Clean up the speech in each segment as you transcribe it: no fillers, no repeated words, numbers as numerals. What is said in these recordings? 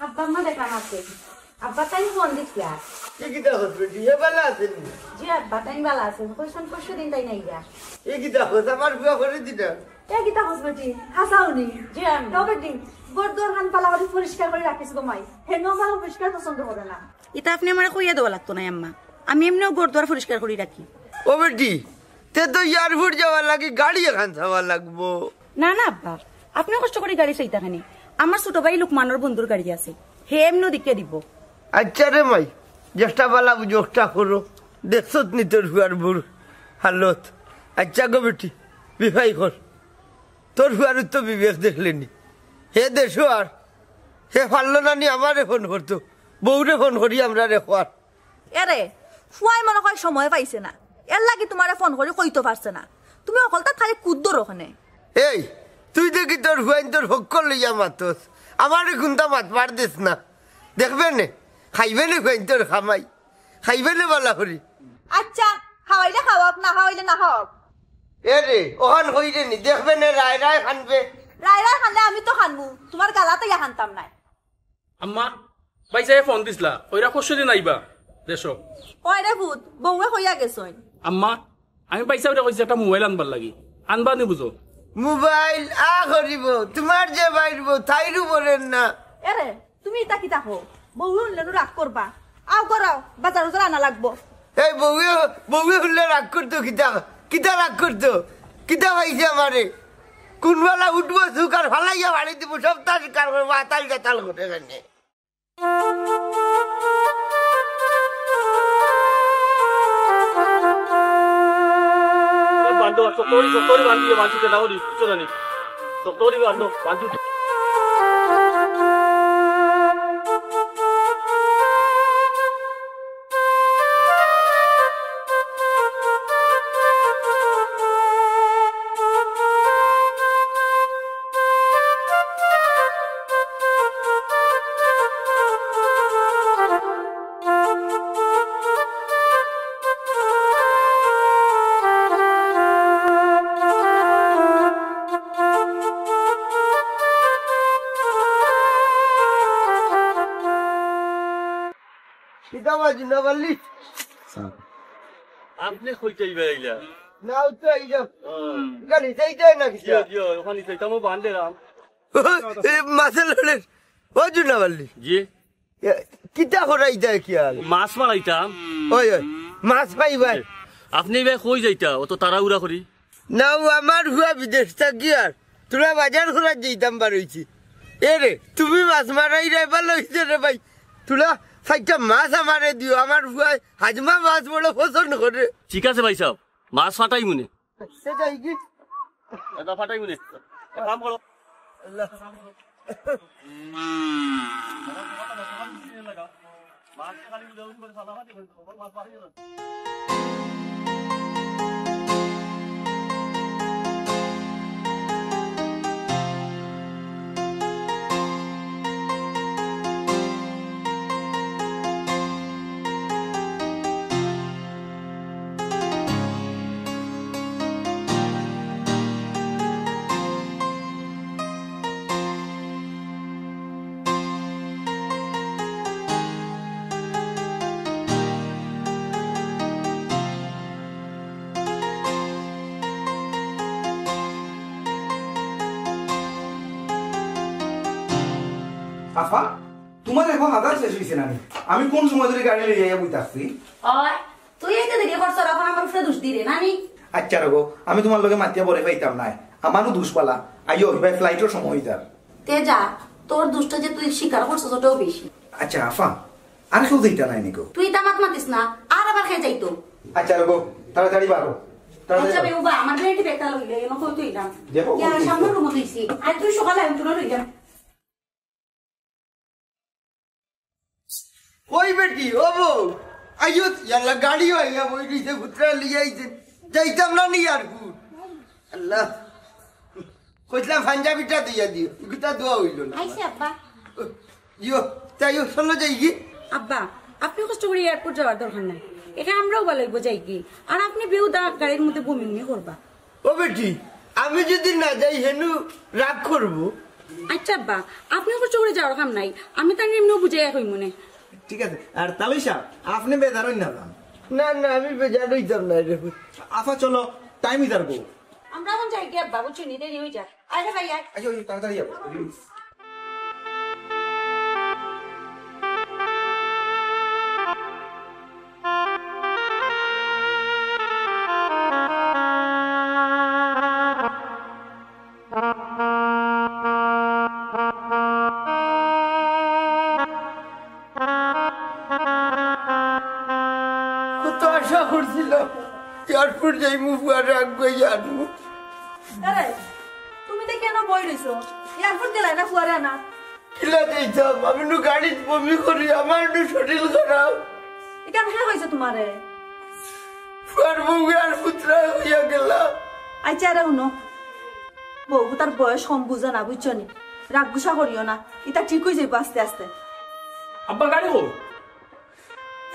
আব্বা মা দেখলাম আছে আব্বা তাই ফোন দিছি আর কিটা হসপিটাল হে ভালো আছেন জি আব্বা তাই ভালো আছে কোন পরশু দিন তাই নাই যা কিটা হস আমার বুয়া করে দিটা কিতা হসপিটাল হাসাউনি জি আমি তবে দিন গড়দর হান পালা করে পরিষ্কার করে রাখিস গো মাই হে নো ভালো পরিষ্কার পছন্দ করে না এটা আপনি আমারে কইয়া দেওয়া লাগতো না আম্মা আমি এমনিও গড়দুয়ার পরিষ্কার করে রাখি ও বেটি তে তো এয়ারপোর্ট যাওয়ার লাগে গাড়ি এখান যাওয়ার লাগবো না না আব্বা আপনিও কষ্ট করে গাড়ি চাইতাখানি আমার ছোট ভাই লোকমানোর বন্ধুর গাড়ি আছে হে এমনিও দিকে দিব আচ্ছা রে মাই চেষ্টা পালা চেষ্টা করো দেখছো নি তোর হুয়ার বুড় হালত আচ্ছা গো বেটি বিভাই কর তোর হুয়ার তো বিবেক দেখলেনি হে দেশো আর হে পারলো না নি আমারে ফোন করতো বউরে ফোন করি আমরা রেখোয়ার এরে ফুয়াই মনে হয় সময় পাইছে না এর লাগি তোমারে ফোন করে কইতে পারছে না তুমি অকলটা খালি কুদ্দর ওখানে এই তুই দেখি তোর হুয়াইন তোর হক্কর লইয়া মাতস আমারে খুনতা মাতবার দিস না দেখবে নে খাইবে নে হুয়াইন তোর খামাই খাইবে নে বালা করি আচ্ছা খাওয়াইলে খাওয়াক না খাওয়াইলে না খাওয়াক এ রে ওখান হইরে নি দেখবে নে রায় রায় খানবে রায় রায় খানলে আমি তো খানবো তোমার গালাতে ইয়া খানতাম নাই আম্মা পাইসাই ফোন দিছিলা ওইরা কষ্ট দিন আইবা দেশো কয় রে ভূত বউয়ে হইয়া গেছইন আম্মা আমি পাইসা ওটা কইছি একটা মোবাইল আনবার লাগি আনবা নি বুঝো মোবাইল আ করিব তোমার যে বাইরব তাইরু বলেন না এরে তুমি এটা কি দেখো বউ হইলে রাগ করবা আও করাও বাজার আনা লাগবো এই বউয়ে বউয়ে হলে রাগ করতো কিতা কিতা রাগ করতো কিতা পাইছে আমারে কোনবেলা উঠবো সুকার ফালাইয়া বাড়ি দিব সব তার কার করবো আতাল গাতাল করে এখানে বান্ধব সত্তরি সত্তরি বান্ধব বান্ধব দাওরি চলানি সত্তরি বান্ধব বান্ধব কিতা বাজি না বললি আপনি কইতেই বেরাইলা নাও তো এই যাও গাড়ি যাইতে না কিছু জিও ওখানে যাইতামো বান্ধেরাম মাসেল হলে ও জুনা বললি জি কিতা করাই যায় কি আর মাছ মারাইতাম ওই ওই মাছ পাইবাই আপনি ভাই কই যাইতা অত তাড়াহুড়া করি নাও আমার হুয়া বিদেশ থাকি আর তোরা বাজার খোলা যেতাম বারইছি এ রে তুমি মাছ মারাই রে ভালো হইছে রে ভাই তোরা সাইটা মাছ আমারে দিও আমার হুয়া হাজমা মাছ বড় পছন্দ করে ঠিক আছে ভাই সাহেব মাছ ফাটাই মনে সেটাই কি এটা ফাটাই মনে কাম করো আফা তোমার এখন আদার শেষ হয়েছে না আমি কোন সময় ধরে গাড়ি নিয়ে যাইয়া বইতে আসছি ওই তুই এইটা দেখে করছ আর এখন আমার উপরে দোষ দিরে নানি আচ্ছা রগো আমি তোমার লগে মাতিয়া বলে পাইতাম না আমারও দুষ পালা আইও ভাই ফ্লাইটের সময় হইতার তে যা তোর দুষ্টা যে তুই স্বীকার করছিস ওটাও বেশি আচ্ছা আফা আর কেউ দিইতা নাই নিকো তুই তামাক মাতিস না আর আবার খেয়ে যাইতো আচ্ছা রগো তাড়াতাড়ি বারো আচ্ছা বেউবা আমার বেটি বেটা লইলে এনো কই তুই না দেখো, ইয়া সামনে রুম দিছি আর তুই সকালে আমি তোর লই যা ওই বেটি ও বউ আইও ইয়াল্লা গাড়ি হইয়া বই দিছে পুত্রা লিয়ে আইছে যাইতাম না নি আর কু আল্লাহ কইলাম পাঞ্জাবিটা দিয়া দিও গুতা দোয়া হইল না আইছে আব্বা ইয়ো তাইও চলো যাই কি আব্বা আপনি কষ্ট করে এয়ারপোর্ট যাওয়ার দরকার নাই এটা আমরাও বলাইবো যাই কি আর আপনি বেউদা গাড়ির মধ্যে বমি করবা ও বেটি আমি যদি না যাই হেনু রাগ করবো আচ্ছা আব্বা আপনিও কষ্ট করে যাওয়ার কাম নাই আমি তার এমনিও বুঝাই কই মনে ঠিক আছে আর তালুই সাহেব আপনি বেজার হইন না যান না না আমি বেজার হইতাম না রে পুত। আফা চলো টাইমই যাবো আমরা এখন যাই কি আব্বা বুঝছি নি দেরি হয়ে যায় আরে ভাই আয় আচ্ছা ওই তাড়াতাড়ি যাবো কত আশা করছিল এয়ারপোর্ট যাইমু ফুয়ারে আগে আনবো আরে তুমি তো কেন বই রইছো এয়ারপোর্ট গেলাই না ফুয়ারে না কিলা যাইতাম আমি নু গাড়ি বমি করি আমার নু শরীর খারাপ এটা বিষয় হয়েছে তোমারে ফুয়ার বউ আর পুত্রা হইয়া গেলাম আচ্ছা রে শুনো বউ তার বয়স কম বুঝে না বুঝছো নি রাগ গুসা করিও না এটা ঠিক হয়ে যাইব আস্তে আস্তে আব্বা গাড়ি হোক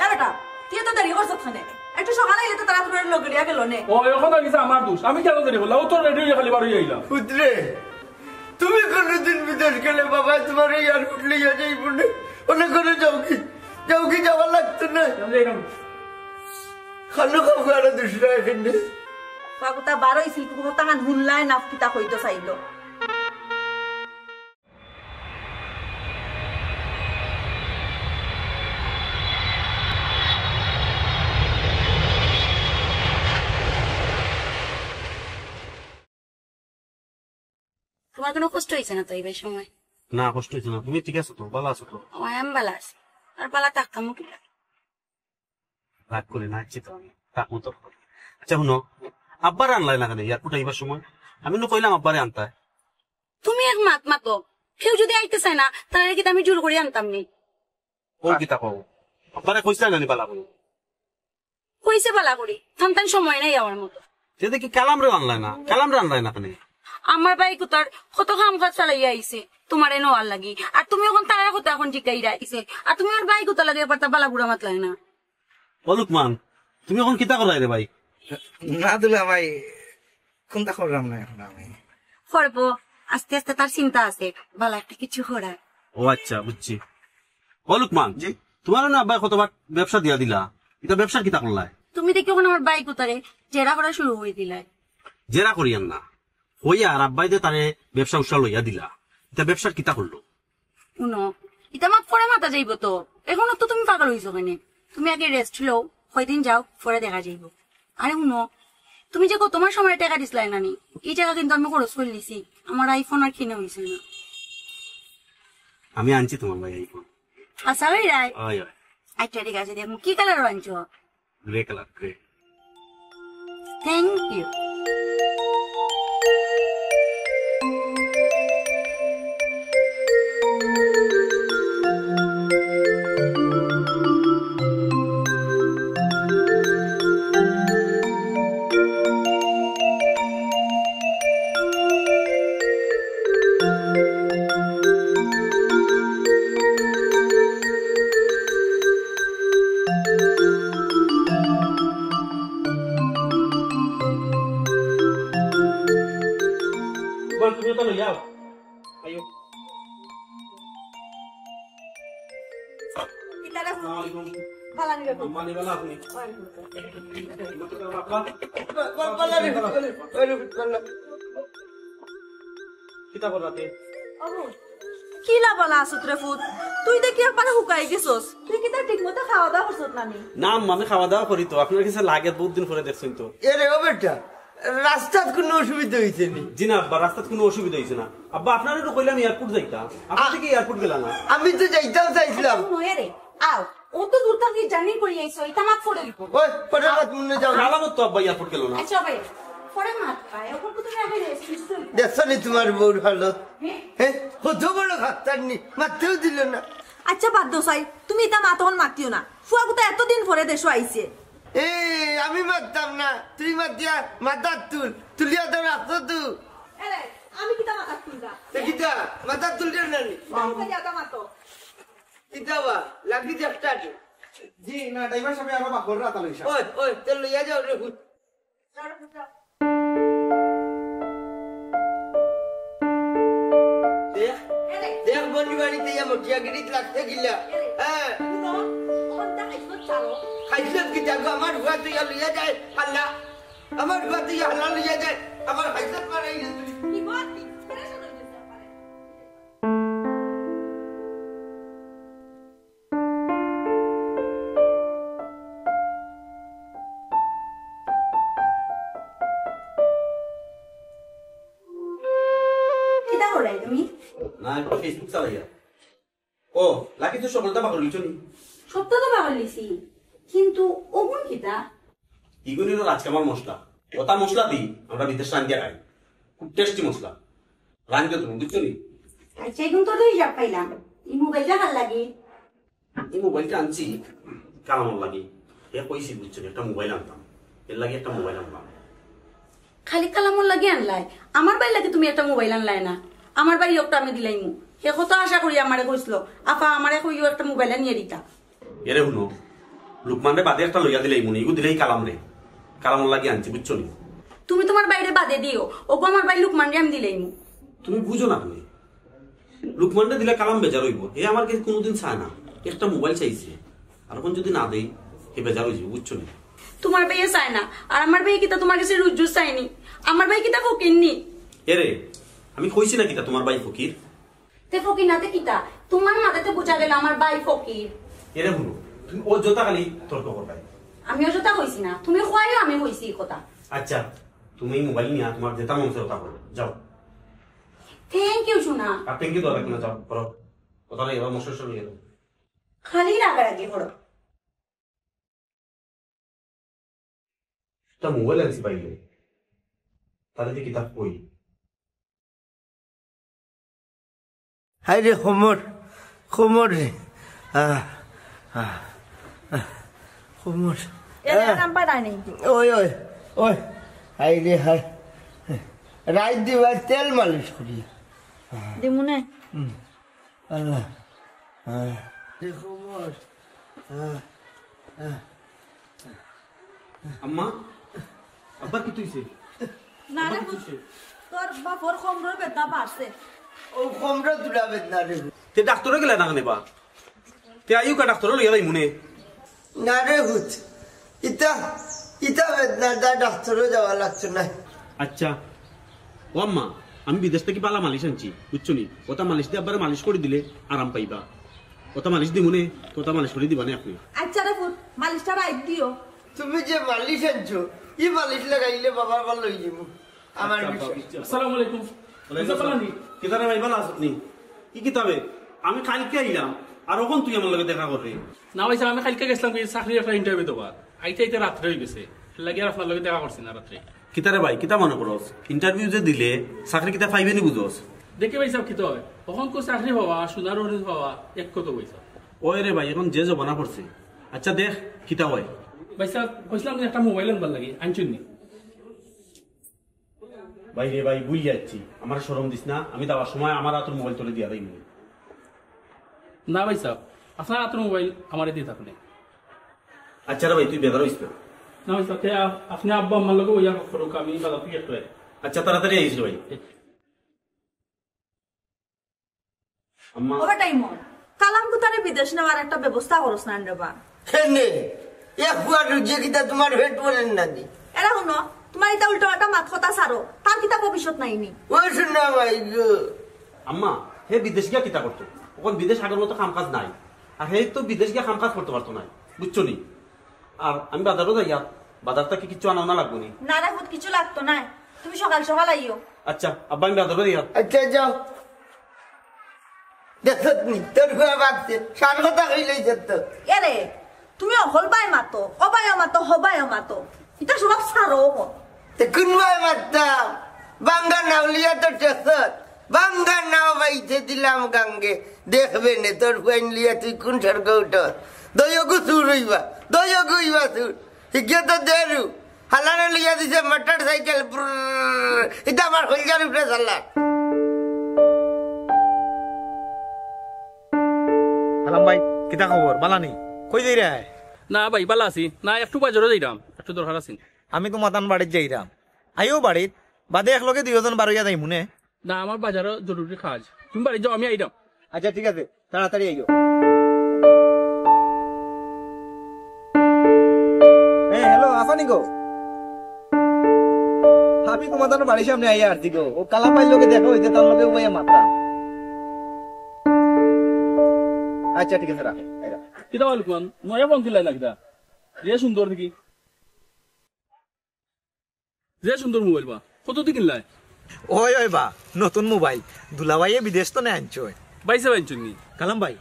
এ বেটা তুই তো দেরি করছ খানে একটু সকালে এলে তো তাড়াতাড়ি লগড়িয়া গেল নে ও এখন গেছে আমার দোষ আমি কেন দেরি করলাম ও তো রেডি হয়ে খালি বার হয়ে আইলাম পুত্রে তুমি কোনদিন বিদেশ গেলে বাবা তোমার এয়ারপোর্ট লিয়ে যাইব না ওনে করে যাও কি যাওয়া লাগতো না খানো খাবো আর দুসরা এখানে বাবু তা বারো ইছিল কুকুর তাহান হুনলাই নাফ কিতা হইতো চাইলো তোমার কোনো কষ্ট হয়েছে না তো এই সময় না কষ্ট হয়েছে না তুমি ঠিক আছো তো ভালো আছো তো ও আমি বালা আছি আর বালা থাকতাম কি রাগ করে না আছি তো আমি থাকবো তো আচ্ছা শুনো আব্বার আনলাই না কেন এয়ারপোর্ট আইবার সময় আমি নো কইলাম আব্বারে আনতা তুমি এক মাত মাতো কেউ যদি আইতে চায় না তাহলে কি আমি জোর করে আনতাম নি ও কি তা কও আব্বারে কইছা না নি বালা করে কইছে বালা করি থামতান সময় নাই আমার মতো সেটা কি কালাম রে আনলাই না কেন আমার ভাই কুতার কত কাম কাজ চালাই আইছে তোমার এনো আর লাগি আর তুমি এখন তার কথা এখন জিকাই রাইছে আর তুমি আর ভাই কুতা লাগে পারতা বালা বুড়া মাতলাই না ও লুকমান তুমি এখন কিতা করাই রে ভাই না দুলা ভাই কোনটা করলাম না এখন আমি করব আস্তে আস্তে তার চিন্তা আছে বালা একটা কিছু করার ও আচ্ছা বুঝছি ও লুকমান জি তোমার না আব্বা কতবার ব্যবসা দিয়া দিলা এটা ব্যবসা কিতা করলাই তুমি দেখি এখন আমার ভাই কুতারে জেরা করা শুরু হয়ে দিলাই জেরা করিয়ান না হইয়া আর আব্বাই যে তারে ব্যবসা উৎসাহ লইয়া দিলা এটা ব্যবসার কিতা করলো শুনো এটা মাত পরে মাথা যাইব তো এখনো তো তুমি পাগল হইছো কেন তুমি আগে রেস্ট লও কয়দিন যাও পরে দেখা যাইব আরে শুনো তুমি যে তোমার সময় টাকা দিসলাই নানি এই টাকা কিন্তু আমি খরচ করে দিছি আমার আইফোন আর কিনে হয়েছে না আমি আনছি তোমার ভাই আইফোন আচ্ছা ভাই রায় ওই ওই আচ্ছা ঠিক আছে দেখো কি কালার আনছো grey colour grey thank you তুমি তো লইয়াও আইও ইতারে ভালো নিবে মানি বালা আপনি কিতা করলাতে কি লাভালা আসুত রে ফুট তুই দেখি একবারে হুকাই গেছস তুই কি তার ঠিক মতো খাওয়া দাওয়া করছত নানি না আমি খাওয়া দাওয়া করি তো আপনার কাছে লাগে বহুত দিন পরে দেখছেন তো এরে ও বেটা রাস্তার কোনো অসুবিধা হয়েছে নি জি না আব্বা রাস্তার কোনো অসুবিধা হয়েছে না আব্বা আপনার একটু কইলাম এয়ারপোর্ট যাইতাম আপনি থেকে এয়ারপোর্ট গেলাম না আমি তো যাইতাম চাইছিলাম নয় রে আও ও তো দূর থেকে জার্নি করে আইছো এটা মাত করে দিব ওই পরে রাত মনে যাও খালাম তো আব্বা এয়ারপোর্ট গেল না আচ্ছা ভাই পরে মাত পায় ওপর তো তুমি আগে রেস্ট নিছো দেখছো নি তোমার বউর হালত হ্যাঁ কত বড় খাতার নি মারতেও দিল না আচ্ছা বাদ দো সাই তুমি এটা মা তখন মাতিও না ফুয়া গুতা এতদিন পরে দেশো আইছে এ আমি মারতাম না তুই মাতিয়া মাথার তুলিয়া তো রাখতো তুই এরে আমি কিতা মাথা তুললা কিতা মাথার তুলতে না নি এটা মাতো কিতা বা লাগি চেষ্টা জি না ড্রাইভার সাহেব আরো বাকর রাত আলই সাহেব ওই তো লইয়া যাও রে ভূত নি বাড়িতে ইয়া মটিয়াগিরিত লাগতে গিলা হ্যাঁ শুনো ওখানটা খাইছো চালো খাইছত কি জাগো আমার হুয়া তো ইয়া লইয়া যায় আল্লাহ আমার হুয়া তো ইয়া আল্লাহ লইয়া যায় আমার খাইছত মারাই না তুই কি বাতি ফেরেশন হয়ে গেছে পারে কিতা করাই তুমি না একটু ফেসবুক চালাইয়া ও লাকি তো সকলটা পাগল হইছ নি সত্য তো পাগল লিছি কিন্তু ওগুন কিতা ইগুনি হলো রাজকামার মশলা ওটা মশলা দিই আমরা বিদেশ রান্ধিয়া খাই খুব টেস্টি মশলা রান্ধতে তুমি বুঝছো নি আচ্ছা এখন তো হিসাব পাইলাম এই মোবাইলটা ভাল লাগে এই মোবাইলটা আনছি কালামর লাগে এ কইছি বুঝছো নি, একটা মোবাইল আনতাম এর লাগে একটা মোবাইল আনলাম খালি কালামর লাগে আনলাই আমার বাড়ি লাগে তুমি একটা মোবাইল আনলাই না আমার বাড়ি একটা আমি দিলাইমু সে কত আশা করি আমারে কইছিল আপা আমারে কইও একটা মোবাইল নিয়ে দিতা এরে শুনো লুকমান রে বাদে একটা লইয়া দিলাই মনে এগু দিলেই কালাম রে কালামর লাগে আনছি বুঝছো নি তুমি তোমার বাইরে বাদে দিও ওগো আমার বাড়ি লুকমান রে আমি দিলাইমু তুমি বুঝো না তুমি লুকমানটা দিলে কালাম বেজার হইব এ আমার কাছে কোনোদিন চায় না একটা মোবাইল চাইছে আর এখন যদি না দেই হে বেজার হয়ে যাবে বুঝছো নি তোমার ভাইয়ে চায় না আর আমার ভাই কিতা তোমার কাছে রুজু চাইনি আমার ভাই কিতা ফকিরনি এরে আমি কইছি না কিতা তোমার ভাই ফকির তে ফকির নাতে কিতা তোমার মাথাতে বুঝা গেল আমার ভাই ফকির এরে শুনো তুমি ও জোতা খালি তর্ক করবাই আমিও যেটা কইছি না তুমি খোয়াইও আমি কইছি এই কথা আচ্ছা তুমি এই মোবাইল নিয়ে তোমার যেটা মন চায় ওটা করো যাও থ্যাংক ইউ শোনা আর থ্যাংক ইউ দরকার না যাও করো কথা নাই এবার মশলা শুরু গেল খালি রাগারাগি করো একটা মোবাইল আনছি বাইরে তাদের যে কিতাব কই হাই রে খমর খমর রে খমর এর নাম পাই নাই ওই ওই ওই হাই রে হাই রাত দিবা তেল মালিশ করি দিমুনে আল্লাহ রে খমর আম্মা আব্বা কি তুইছে না রে তোর বাপর খমরর বেদনা বাড়ছে ও খমরা তুলা বেদনা রে তে ডাক্তারে গেলে না নেবা তে আইউ কা ডাক্তারে লইয়া যাই মনে না রে হুত ইতা ইতা বেদনা দা ডাক্তারও যাওয়া লাগছে না আচ্ছা ও আম্মা আমি বিদেশ থেকে পালা মালিশ আনছি বুঝছো নি ওটা মালিশ দিয়ে আবার মালিশ করে দিলে আরাম পাইবা ওটা মালিশ দি মনে তোটা মালিশ করে দিবা না আপনি আচ্ছা রে ফুট মালিশটা রাইট দিও তুমি যে মালিশ আনছো ই মালিশ লাগাইলে বাবার ভাল লই যাব আমার বিষয় আসসালামু আলাইকুম কিতাবে ভাই ভালো আছো নি কি কিতাবে আমি কালকে আইলাম আর ওখান তুই আমার লগে দেখা করবি না ভাই আমি কালকে গেছিলাম কি চাকরির একটা ইন্টারভিউ দেবার আইতে আইতে রাত্রে হয়ে গেছে লাগে আর আপনার লগে দেখা করছি না রাত্রে কিতারে ভাই কিতা মনে করস ইন্টারভিউ যে দিলে চাকরি কিতা পাইবে নি বুঝোস দেখে ভাই সব কিতো হয় তখন কো চাকরি হওয়া সোনার হরিণ হওয়া এক কত বইসা ওই রে ভাই এখন যে জবানা পড়ছে আচ্ছা দেখ কিতা হয় ভাই সাহেব কইছিলাম যে একটা মোবাইল আনবার লাগে আনছুন নি ভাই রে ভাই বুঝ যাচ্ছি আমার শরম দিস না আমি যাওয়ার সময় আমার হাতের মোবাইল তুলে দিয়া দেই না ভাই সাহেব আপনার হাতের মোবাইল আমার দিয়ে থাকুন আচ্ছা রে ভাই তুই বেদার হইস না না ভাই সাহেব আপনি আব্বা আমার লগে ওইয়া করুক আমি বাজার থেকে একটু আচ্ছা তাড়াতাড়ি আইস ভাই আম্মা ওভার টাইম কালাম কুতারে বিদেশ নেওয়ার একটা ব্যবস্থা করছ না রে বা কেনে এক ফুয়া রুজে কিতা তোমার ভেট বলেন না দি এরা শুনো তোমার এটা উল্টো একটা মাত কথা সারো তার কিতা ভবিষ্যৎ নাইনি ওই শুনা ভাই গো আম্মা হে বিদেশ গিয়া কিতা করতো ওখান বিদেশ আগের মতো কাম কাজ নাই আর হে তো বিদেশ গিয়া কাম কাজ করতে পারতো না বুঝছো নি আর আমি বাজারও যাই বাজার থেকে কিছু আনা না লাগবো নি না রে ফুট কিছু লাগতো না তুমি সকাল সকাল আইও আচ্ছা আব্বা আমি বাজারও যাই আচ্ছা যাও দেখত নি তোর ফুয়া বাগছে সার কথা কইলেই যেত এরে তুমি অহল বাই মাতো অবায় মাতো হবায় মাতো এটা সব সারো তে কুনবাই মারতাম বাঙ্গা নাওলিয়া তো টেসত বাঙ্গা নাও বাইতে দিলাম গাঙ্গে দেখবে নে তোর ফুয়াইন লিয়া তুই কোন সর্গ উঠ দয়গু সুর হইবা দয়গু হইবা সুর হিগে তো দেরু হালানে লিয়া দিছে মোটর সাইকেল এটা আমার হলজার উপরে চালা সালাম ভাই কিতা খবর বালানি কই যাই রে না ভাই ভালো আছি না একটু বাজারও যাইলাম একটু দরকার আছে আমি তো মাতান বাড়িত যাইরাম আইও বাড়িত বাদে একলগে দুইজন বারইয়া যাই মুনে না আমার বাজারও জরুরি কাজ তুমি বাড়ি যাও আমি আইলাম আচ্ছা ঠিক আছে তাড়াতাড়ি আইও হ্যালো আফানি গো হাবি তোমাদের বাড়ির সামনে আইয়া আসছি গো ও কালাপাইর লোকে দেখা হইতে তার লোকে উপাইয়া মাত্রা আচ্ছা ঠিক আছে রাখো কিতা বল কোন নয়া ফোন কিনলাই না কিতা যে সুন্দর দেখি যে সুন্দর মোবাইল বা কত দি কিনলাই ওই ওই বা নতুন মোবাইল দুলাভাইয়ে বিদেশ তো না আনছয় বাইসে বাইনছুনি কালাম ভাই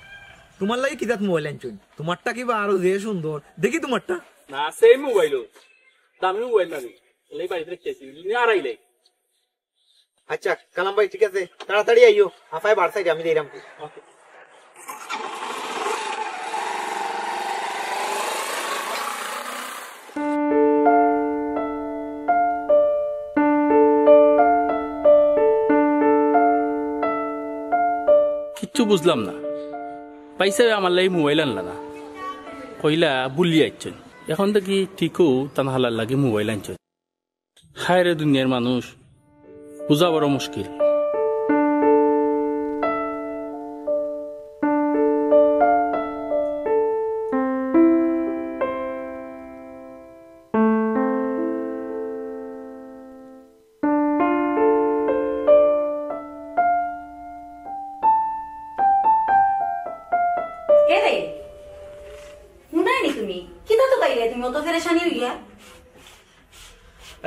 তোমার লাগে কিতাত মোবাইল আনছুন তোমারটা কিবা আরো যে সুন্দর দেখি তোমারটা না সেম মোবাইল দামি মোবাইল নাকি এই বাড়িতে রেখেছি নি আর আইলে আচ্ছা কালাম ভাই ঠিক আছে তাড়াতাড়ি আইও আফায় বাড়সাই আমি দেইরাম ওকে কিচ্ছু বুঝলাম না পয়সা আমার লাগে মোবাইল আনলা না কইলা বুলি আইছেন এখন তো কি ঠিকও তান হালার লাগে মোবাইল আনছেন হায় রে দুনিয়ার মানুষ বুঝা বড় মুশকিল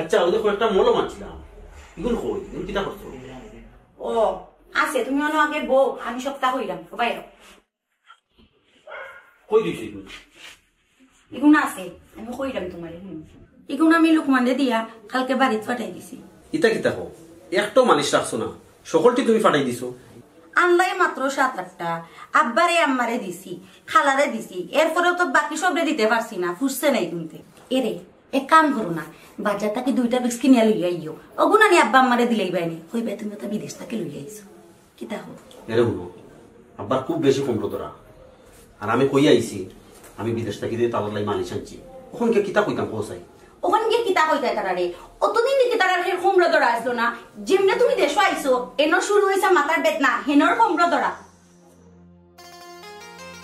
আচ্ছা ওদের কয়েকটা মলম আনছিলাম এগুলো কই তুমি কিটা করছো ও আছে তুমি অন্য আগে বউ আমি সপ্তাহ হইলাম বাইরে কই দিছি এগুলো এগুলো আছে আমি কইলাম তোমার এগুলো আমি লোকমানে দিয়া কালকে বাড়িতে পাঠাই দিছি ইটা কিতা হোক একটাও মালিশ রাখছো না সকলটি তুমি ফাটাই দিছো আনলাই মাত্র 7-8টা আব্বারে আম্মারে দিছি খালারে দিছি এরপরেও তো বাকি সবরে দিতে পারছি না ফুসছে নাই তুমি এরে এক কাম করো না বাজার থেকে 2টা বিক্স কিনে লইয়া আইও ওগুনা নি আব্বা আম্মারে দিলেই বাইনি কইবে তুমি তো বিদেশ থেকে লইয়া আইছো কিতা হোক এরে হলো আব্বার খুব বেশি কমলো তোরা আর আমি কই আইছি আমি বিদেশ থেকে দিয়ে তাদের লাই মালিশ আনছি ওখান কে কিতা কইতাম পৌঁছাই ওখানে গিয়ে কিতা কইতা তারারে অতদিন দিকে তারার হোমরা দরা আসলো না যেমনে তুমি দেশ আইছো এনো শুরু হইছে মাথার বেদনা হেনর হোমরা দরা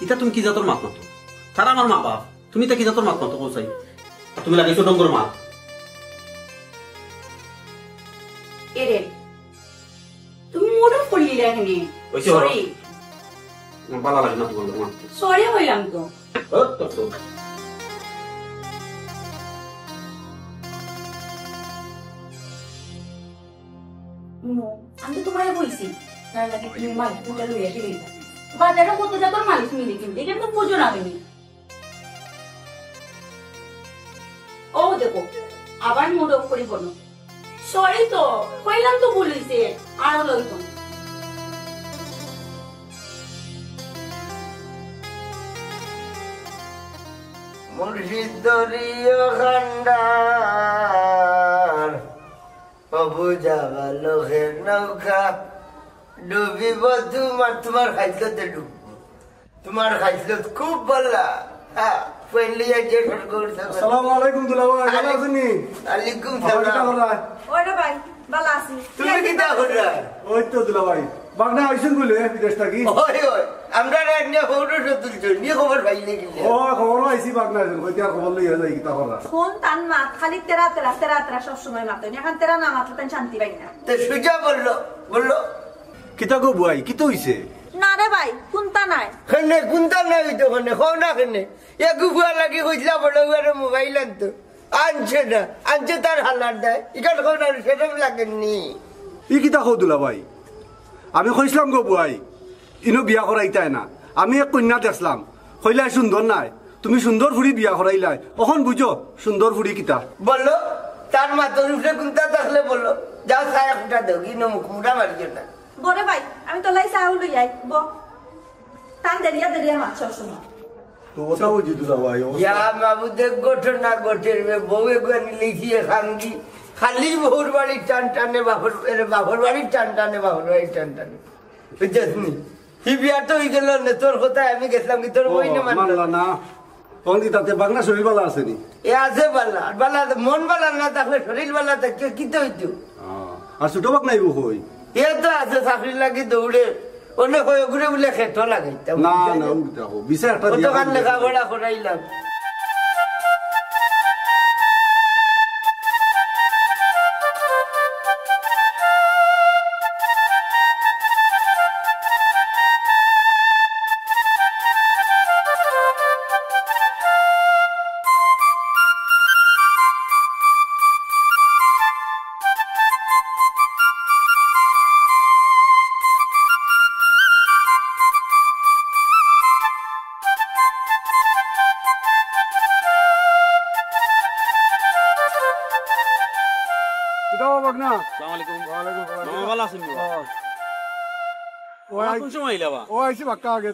ইটা তুমি কি জাতর মাত মাতো তারা আমার মা বাপ তুমি তা কি জাতর মাত মাতো পৌঁছাই আর তুমি লাগাইছো ডঙ্গর মাত এরে তুমি মোড়া পড়লি এখানে সরি ভালো লাগে না তোমার মাত সরি হইলাম তো আমি তোমারে বলছি তার লাগে তুমি মালিক পুজো লইয়া দিলি বাজারে কত জাতর মালিক মিলি কিনতে এখানে তো পুজো লাগেনি ও দেখো আবার মোড় করে বলো সরি তো কইলাম তো বলিছে আর লইতো মুর্শিদ দরিয়া খান্ডার বাবু যাওয়া লোকের নৌকা ডুবিব তোমার খাইতে ডুববো তোমার খাইতে খুব ভালো হ্যাঁ আসসালামু আলাইকুম দুলাভাই ভালো আছেন আলাইকুম সালাম ওরে ভাই ভালো আছি তুমি কি তা কররা ওই তো দুলাভাই বাগনা আইছেন বলে বিদেশ থাকি ওই ওই আমরা রান্না ফটো তুলছো নিয়ে খবর পাইলে কি ও খবর আইছি বাগনা আইছেন কইতে আর খবর লইয়া যাই কি তা কররা ফোন টান মা খালি তেরা তেরা তেরা তেরা সব সময় মাতেন এখন তেরা না মাতলে তাই শান্তি পাই না তো সুজা বললো কিতা গো বুয়াই কি তো হইছে না রে ভাই কোনটা নাই খেনে কোনটা নাই তো খেনে খাও না খেনে একু বুয়া লাগি কইলা বড় বুয়ারে মোবাইল আনতো আনছে তার হালার দেয় ইকাল খাও না সেরকম লাগেনি ই কিতা খাও দুলাভাই আমি কইছিলাম গো বুয়াই ইনো বিয়া করাইতাই না আমি এক কন্যা দেখলাম কইলাই সুন্দর নাই তুমি সুন্দর ফুড়ি বিয়া করাইলাই এখন বুঝো সুন্দর ফুড়ি কিতা বললো তার মাথার উপরে কোনটা থাকলে বললো যাও ছায়া কুটা দেও কি মুখ মুটা মারিও না বরে ভাই আমি তো লাই চাউল লই আই ব টান দেরিয়া মাছ সব সময় তো ওটা বুঝি দুলাভাই ইয়া মাবুদে ঘটনা ঘটের মে বউয়ে গানি লিখিয়ে খাঙ্গি খালি বহুর বাড়ির টান টানে বাপর বাড়ির টান টানে বাপর বাড়ির টান টানে বুঝছিস হি বিয়া তো হয়ে গেল না তোর কোথায় আমি গেছিলাম কি তোর বই না মানলা না কোন তাতে বাগনা শরীর বালা আছে নি এ আছে বালা বালা মন বালা না থাকলে শরীর বালা থাকলে কি তো হইতো আর ছোট বাগ নাই হই এ তো আছে চাকরি লাগি দৌড়ে অনেক হয়ে ঘুরে বলে খেত লাগাইতাম না না দেখো বিচার একটা দিয়া দোকান লেখাপড়া করাইলাম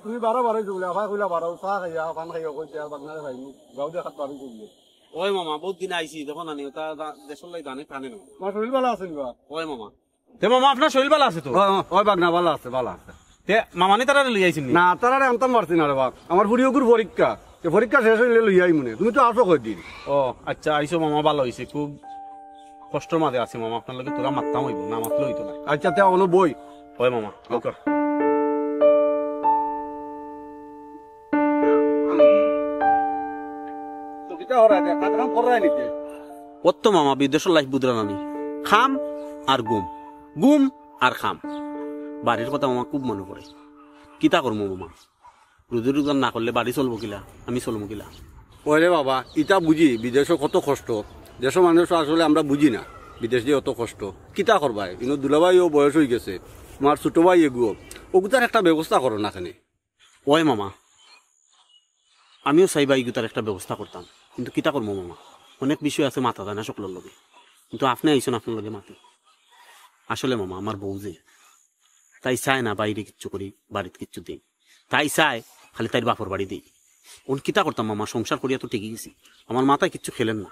তুমি বারো বারো চুলে আফা কইলা বারো চাহ খাইয়া পান খাইয়া কইছে আর বাগনারে ভাইনি গাঁও দিয়ে খাত পারি চুলে ওই মামা বহুত দিন আইছি দেখুন আনি ওটা দেশের লাই দানে টানে না আমার শরীর ভালো আছে নিবা ওই মামা তে মামা আপনার শরীর ভালো আছে তো ওই বাগনা ভালো আছে ভালো আছে তে মামানি তারা লই আইছেন না তারা আনতাম পারছি না রে বাপ আমার বুড়িওগুর পরীক্ষা পরীক্ষা শেষ হইলে লই আই মনে তুমি তো আসো কয়দিন ও আচ্ছা আইসো মামা ভালো হইছে খুব কষ্টর মাঝে আছে মামা আপনার লগে তোরা মারতাম হইব না মাতলে হইতো না আচ্ছা তে অন বই ওই মামা ওকে কত মামা বিদেশের লাইফ বুদরা নানি খাম আর গুম গুম আর খাম বাড়ির কথা মামা খুব মনে পড়ে কিতা করবো মামা রুজি রোজগার না করলে বাড়ি চলবো কিলা আমি চলবো কিলা ওরে বাবা ইটা বুঝি বিদেশে কত কষ্ট দেশের মানুষ আসলে আমরা বুঝি না বিদেশ যে অত কষ্ট কিতা করবাই কিন্তু দুলাভাইও বয়স হয়ে গেছে তোমার ছোট ভাই এগুলো ওগুতার একটা ব্যবস্থা করো না কেন ওই মামা আমিও চাইবা ইগুতার একটা ব্যবস্থা করতাম কিন্তু কিতা করবো মামা অনেক বিষয় আছে মাথা যায় না সকলের লগে কিন্তু আপনি আইসেন আপনার লগে মাতে আসলে মামা আমার বউ যে তাই চায় না বাইরে কিচ্ছু করি বাড়িতে কিচ্ছু দিই তাই চায় খালি তাই বাপর বাড়ি দিই ওন কিতা করতাম মামা সংসার করিয়া তো ঠেকে গেছি আমার মাথায় কিচ্ছু খেলেন না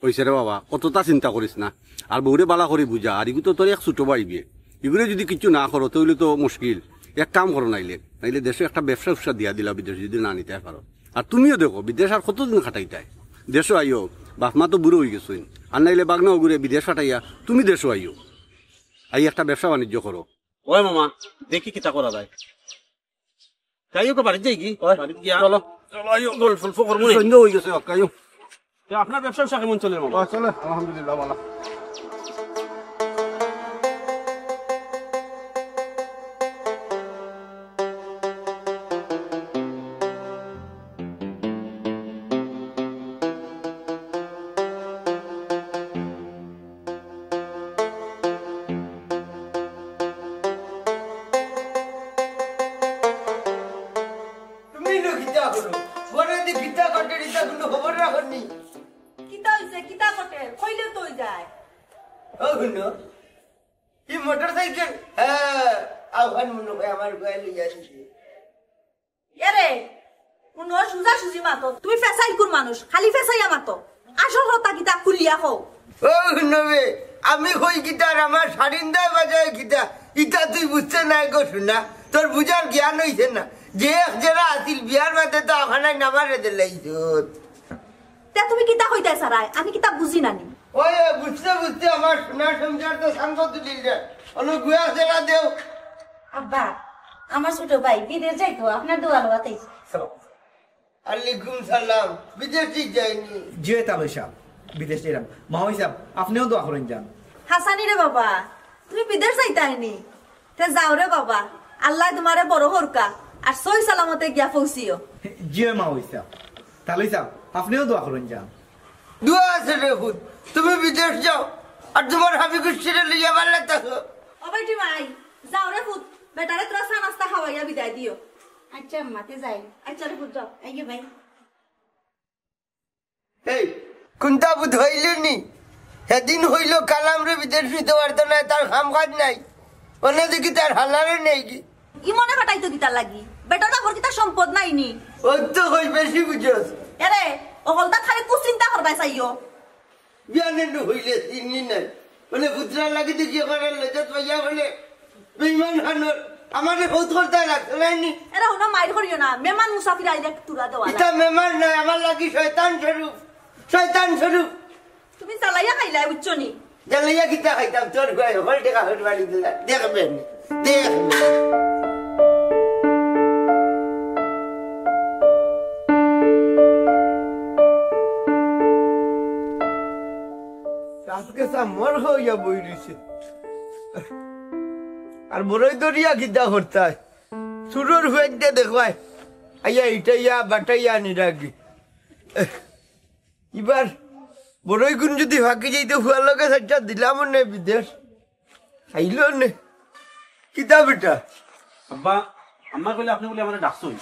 ওইসে রে বাবা কতটা চিন্তা করিস না আর বউরে বালা করে বুঝা আর এগুলো তো তোর এক ছোট ভাই বিয়ে এগুলো যদি কিছু না করো তাহলে তো মুশকিল এক কাম করো নাইলে দেশে একটা ব্যবসা দিয়া দিলা বিদেশ যদি না নিতে পারো আর তুমিও দেখো বিদেশ আর কতদিন খাটাইতাই দেশও আইও বাপ মা তো বুড়ো হয়ে গেছেন আর নাইলে বাগনাও ঘুরে বিদেশ ফাটাইয়া তুমি দেশও আইও আই একটা ব্যবসা বাণিজ্য করো ওই মামা দেখি কিতা করা যায় যাইও তো বাড়িতে যাই কি বাড়িতে গিয়া চলো গল্প করবো সন্ধ্যা হয়ে গেছে আপনার ব্যবসা কেমন চলে মামা চলে আলহামদুলিল্লাহ ভালো মোটরসাইকেল হ্যাঁ আহ্বান মনে হয় আমার গায়ে লিয়ে আসছে এরে কোন সুজা সুজি মাতো তুমি ফেসাই কোন মানুষ খালি ফেসাই মাতো আসল হতা কিতা খুলিয়া হও ও নবে আমি কই গিটার আমার সারিন্দা বাজায় গিটা ইটা তুই বুঝতে নাই গো শোনা তোর বুঝার জ্ঞান হইছে না যে যারা আসিল বিয়ার মাঝে তো ওখানে নামারে দিলাইছো তে তুমি কিতা কইতাই সারাই আমি কিতা বুঝি নানি ওই বুঝতে বুঝতে আমার সোনার সংসার তো সাঙ্গ তুলিল যায় অনু গুয়া সেরা দেও আব্বা আমার ছোট ভাই বিদেশ যাইতো আপনার দোয়া লোয়াতেই আলাইকুম সালাম বিদেশ ঠিক যায়নি জি তালুই সাহেব বিদেশ যাইলাম মাহই সাহেব আপনিও দোয়া করেন যান হাসানি রে বাবা তুমি বিদেশ যাইতাইনি তে যাও রে বাবা আল্লাহ তোমারে বড় হরকা আর সই সালামতে গিয়া পৌঁছিও জি মাহই সাহেব তালুই সাহেব আপনিও দোয়া করেন যান দোয়া আছে রে ফুট তুমি বিদেশ যাও আর তোমার হাবি গুছিয়ে লিয়ে বাড়লে থাকো ও বেটি মাই যাও রে ফুট বেটারে তোরা চা নাস্তা খাওয়াইয়া বিদায় দিও আচ্ছা মাতে যাই আচ্ছা রে ফুট যাও এই যে ভাই এই কোনটা বুধ হইলেনি সেদিন হইল কালাম রে বিদেশ নিতে পারতো না তার খাম কাজ নাই অন্য দেখি তার হালারে নেই কি ই মনে ফাটাইতো কিতা লাগি বেটাটা ভর কিতা সম্পদ নাইনি ওই তো কই বেশি বুঝছস এরে অকলটা খালি কুচিন্তা করবাই চাইও বিয়ানে হইলে চিনি নাই বলে পুত্রা লাগি দেখি করে লেজত পাইয়া বলে বেইমান হানর আমারে বহুত করতে লাগতো নাইনি এরা হুনা মাইর করিও না মেহমান মুসাফির আইলে তুরা দেওয়া এটা মেহমান নাই আমার লাগি শয়তান স্বরূপ তুমি চালাইয়া খাইলাই উচ্চনি জ্বালাইয়া কিতা খাইতাম তোর গায়ে হল টাকা হল বাড়ি দিলা দেখবেন কেসা মর হইয়া বই রইছে আর বড়ই দরিয়া কিতা করতায় সুরর হুয়েতে দেখবাই আইয়া ইটাইয়া বাটাইয়া নিরাগি এবার বড়ই গুণ যদি ফাঁকি যাইতে হুয়ার লগে সাইডটা দিলাম নে বিদেশ আইল নে কিতা বেটা আব্বা আম্মা কইলে আপনি বলে আমারে ডাকছই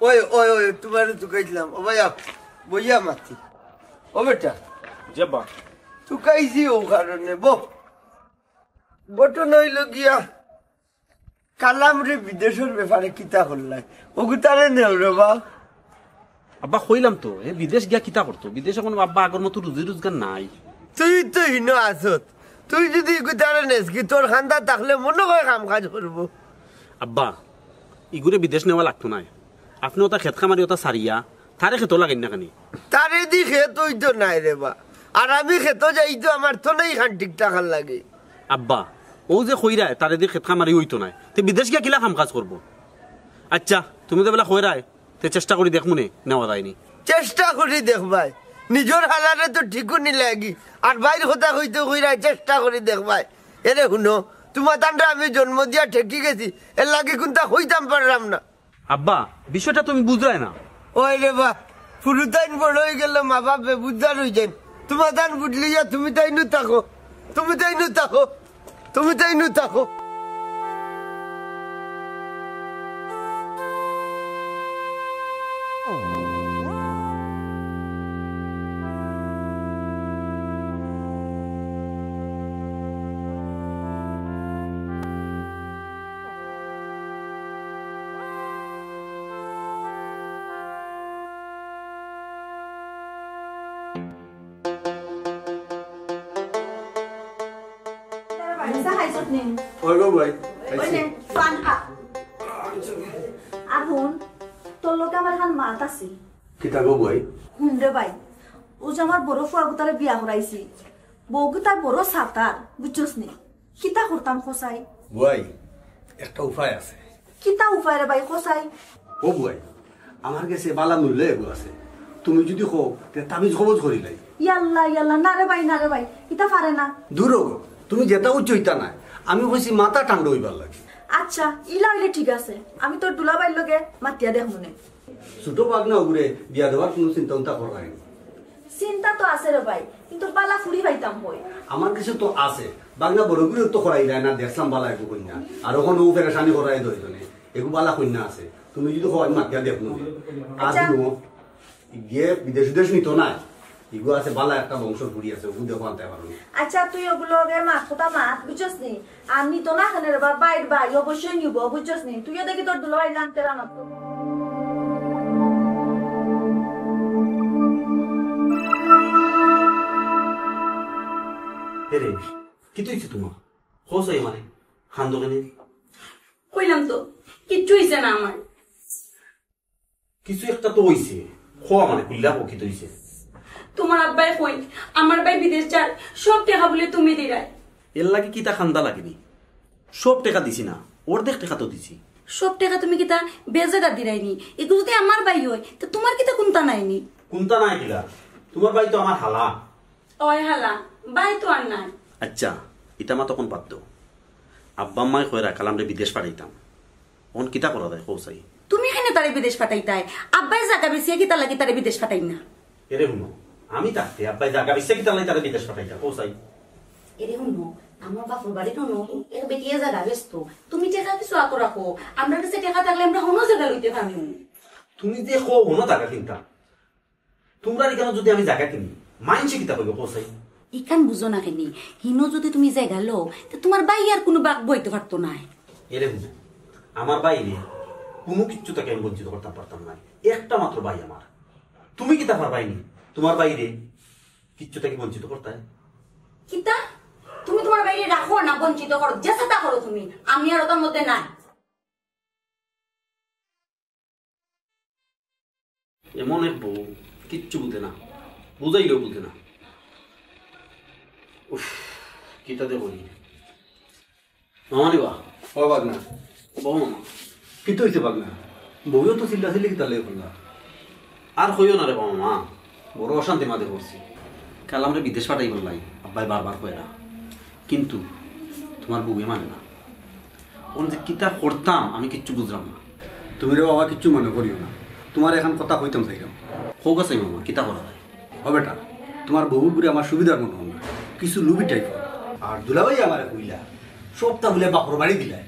ওই ওই ওই তোমার তুকাইছিলাম ও ভাইয়া বইয়া মাতি ও বেটা জব্বা তুকাইছি ও কারণে বটন হইল গিয়া কালাম রে বিদেশের ব্যাপারে কিতা করলাই ওগুতারে নেও রে বা আব্বা কইলাম তো এ বিদেশ গিয়া কিতা করতো বিদেশে কোনো আব্বা আগর মতো রুজি রোজগার নাই তুই তো হিন আসত তুই যদি এগুতারে নেস কি তোর খান্দা থাকলে মনে হয় কাম কাজ করবো আব্বা ইগুরে বিদেশ নেওয়া লাগতো নাই আপনি ওটা খেত খামারি ওটা সারিয়া তারে খেতো লাগেন না কেন তারে দি খেত তো নাই রে বা আর আমি খেত যাই তো আমার তো নেই খান ঠিক টাকার লাগে আব্বা ও যে কইরায় তারে দিয়ে খেত খামারি হইতো নাই তে বিদেশ গিয়া কিলা কাম কাজ করবো আচ্ছা তুমি তো বেলা কইরায় তে চেষ্টা করি দেখ মনে নেওয়া যায়নি চেষ্টা করি দেখবাই নিজের হালারে তো ঠিকও নি লাগি আর বাইর কথা হইতে কইরাই চেষ্টা করি দেখবাই এরে শুনো তোমার তান্ডা আমি জন্ম দিয়া ঠেকি গেছি এর লাগে কোনটা হইতাম পারলাম না আব্বা বিষয়টা তুমি বুঝলাই না ওই রে বা ফুরুতাইন বড় হয়ে গেল মা বাপে বুঝদার হয়ে যান তোমার দান বুঝলি যা তুমি তাই নু থাকো তুমি তাই নু থাকো তুমি তাই নু থাকো ওই গো ভাই আহুন তোর লোকে আমার এখন মাত আছে কিতা গো ভাই হুন রে ভাই ও যে আমার বড় ফুয়া গুতারে বিয়া করাইছি বউ গুতার বড় সাতার বুঝছস নি কিতা করতাম খোসাই ভাই একটা উপায় আছে কিতা উপায় রে ভাই খোসাই ও ভাই আমার কাছে বালা মূল্য এগো আছে তুমি যদি কো তে তাবিজ খবজ করিলাই ইয়াল্লা না রে ভাই ইতা পারে না দূর গো তুমি যেটা উচ্চইতা নাই আমি কইছি মাথা ঠান্ডা হইবার লাগে আচ্ছা ইলা হইলে ঠিক আছে আমি তোর দুলাবাইর লগে মাতিয়া দেখ মনে ছোট বাগনা ওগুরে বিয়া দেওয়ার কোনো চিন্তা উন্তা করাই চিন্তা তো আছে রে ভাই কিন্তু বালা ফুরি পাইতাম হই আমার কাছে তো আছে বাগনা বড়গুলো তো করাই যায় না দেখলাম বালা একটু কন্যা আর ওখানে ও ফেরেশানি করাই দইজনে এগু বালা কন্যা আছে তুমি যদি হয় মাতিয়া দেখ মনে আজ নো গিয়ে বিদেশ নিত না ইগু আছে বালা একটা বংশ ঘুরি আছে ওগু দেখো আনতে পারো আচ্ছা তুই ওগুলো মাত কথা মাত বুঝছস নি আর নিত না খানে রে বাইর ভাই অবশ্যই নিব বুঝছস নি তুইও দেখি তোর দুলাভাই জানতে না তো এরে কি তুইছি তোমার হোসাই মানে হান্দোকানে কইলাম তো কিচ্ছু হইছে না আমার কিছু একটা তো হইছে খোয়া মানে কুল্লা কি তো হইছে তোমার আব্বাই কই আমার ভাই বিদেশ যার সব টাকা বলে তুমি দিরাই এর লাগে কি তা খান্দা লাগেনি সব টাকা দিছি না অর্ধেক টাকা তো দিছি সব টাকা তুমি কিতা বেজাদা দিরাইনি এগুলো যদি আমার ভাই হয় তো তোমার কিতা কোনটা নাইনি কোনটা নাই কিলা তোমার ভাই তো আমার হালা ওই হালা ভাই তো আর নাই আচ্ছা এটা মা তখন পারত আব্বা মাই কইরা কালামরে বিদেশ পাঠাইতাম অন কিতা করা যায় হোসাই তুমি এখানে তারে বিদেশ পাঠাইতাই আব্বাই জায়গা বেশি কিতা লাগি তারে বিদেশ পাঠাই না এরে হুনো আমি থাকতে আব্বাই জায়গা বেশি কিতা লাই তারে বিদেশ পাঠাইতাম হোসাই এরে হুনো আমার বাপুর বাড়ি হুনো এর বেটিয়ে জায়গা ব্যস্ত তুমি টাকা কিছু আতো রাখো আমরা কাছে টাকা থাকলে আমরা হনো জায়গা লইতে পারি তুমি যে কো হনো টাকা কিনতা তোমরা এখানে যদি আমি জায়গা কিনি মাইনছে কিতা কইব হোসাই ইকান বুঝো না কেনি হিনো যদি তুমি জায়গা লো তো তোমার ভাই আর কোনো বাক বইতে পারতো না এরে হুনো আমার বাইরে কোনো কিছু তাকে আমি বঞ্চিত করতে পারতাম না একটা মাত্র ভাই আমার তুমি কি তা পারবাইনি তোমার বাইরে কিচ্ছু তাকে বঞ্চিত করতে কিতা তুমি তোমার বাইরে রাখো না বঞ্চিত করো যেটা তা করো তুমি আমি আর ওটার মধ্যে নাই এমন এক বউ কিচ্ছু বুঝে না বুঝাইলেও বুঝে না উফ কিতাতে বলি মামা নিবা ও বাগনা বউ মামা কি তো হইছে বাগনা বউও তো চিল্লা চিল্লি কিতা লেগে করলা আর হইও না রে মামা বড় অশান্তি মাঝে পড়ছি কালামরে বিদেশ পাঠাই বললাই আব্বাই বারবার কয় না, কিন্তু তোমার বউয়ে মানে না। ওর যে কিতা করতাম আমি কিচ্ছু বুঝলাম না। তুমি রে বাবা কিচ্ছু মনে করিও না, তোমার এখন কথা কইতাম চাইলাম। হোক আছে মামা, কিতা করা যায়? হবে বেটা, তোমার বহু ঘুরে আমার সুবিধার মনে হয় না, কিছু লুবি টাইপ। আর দুলাভাই আমার কইলা সবটা বলে বাপর বাড়ি দিলাই।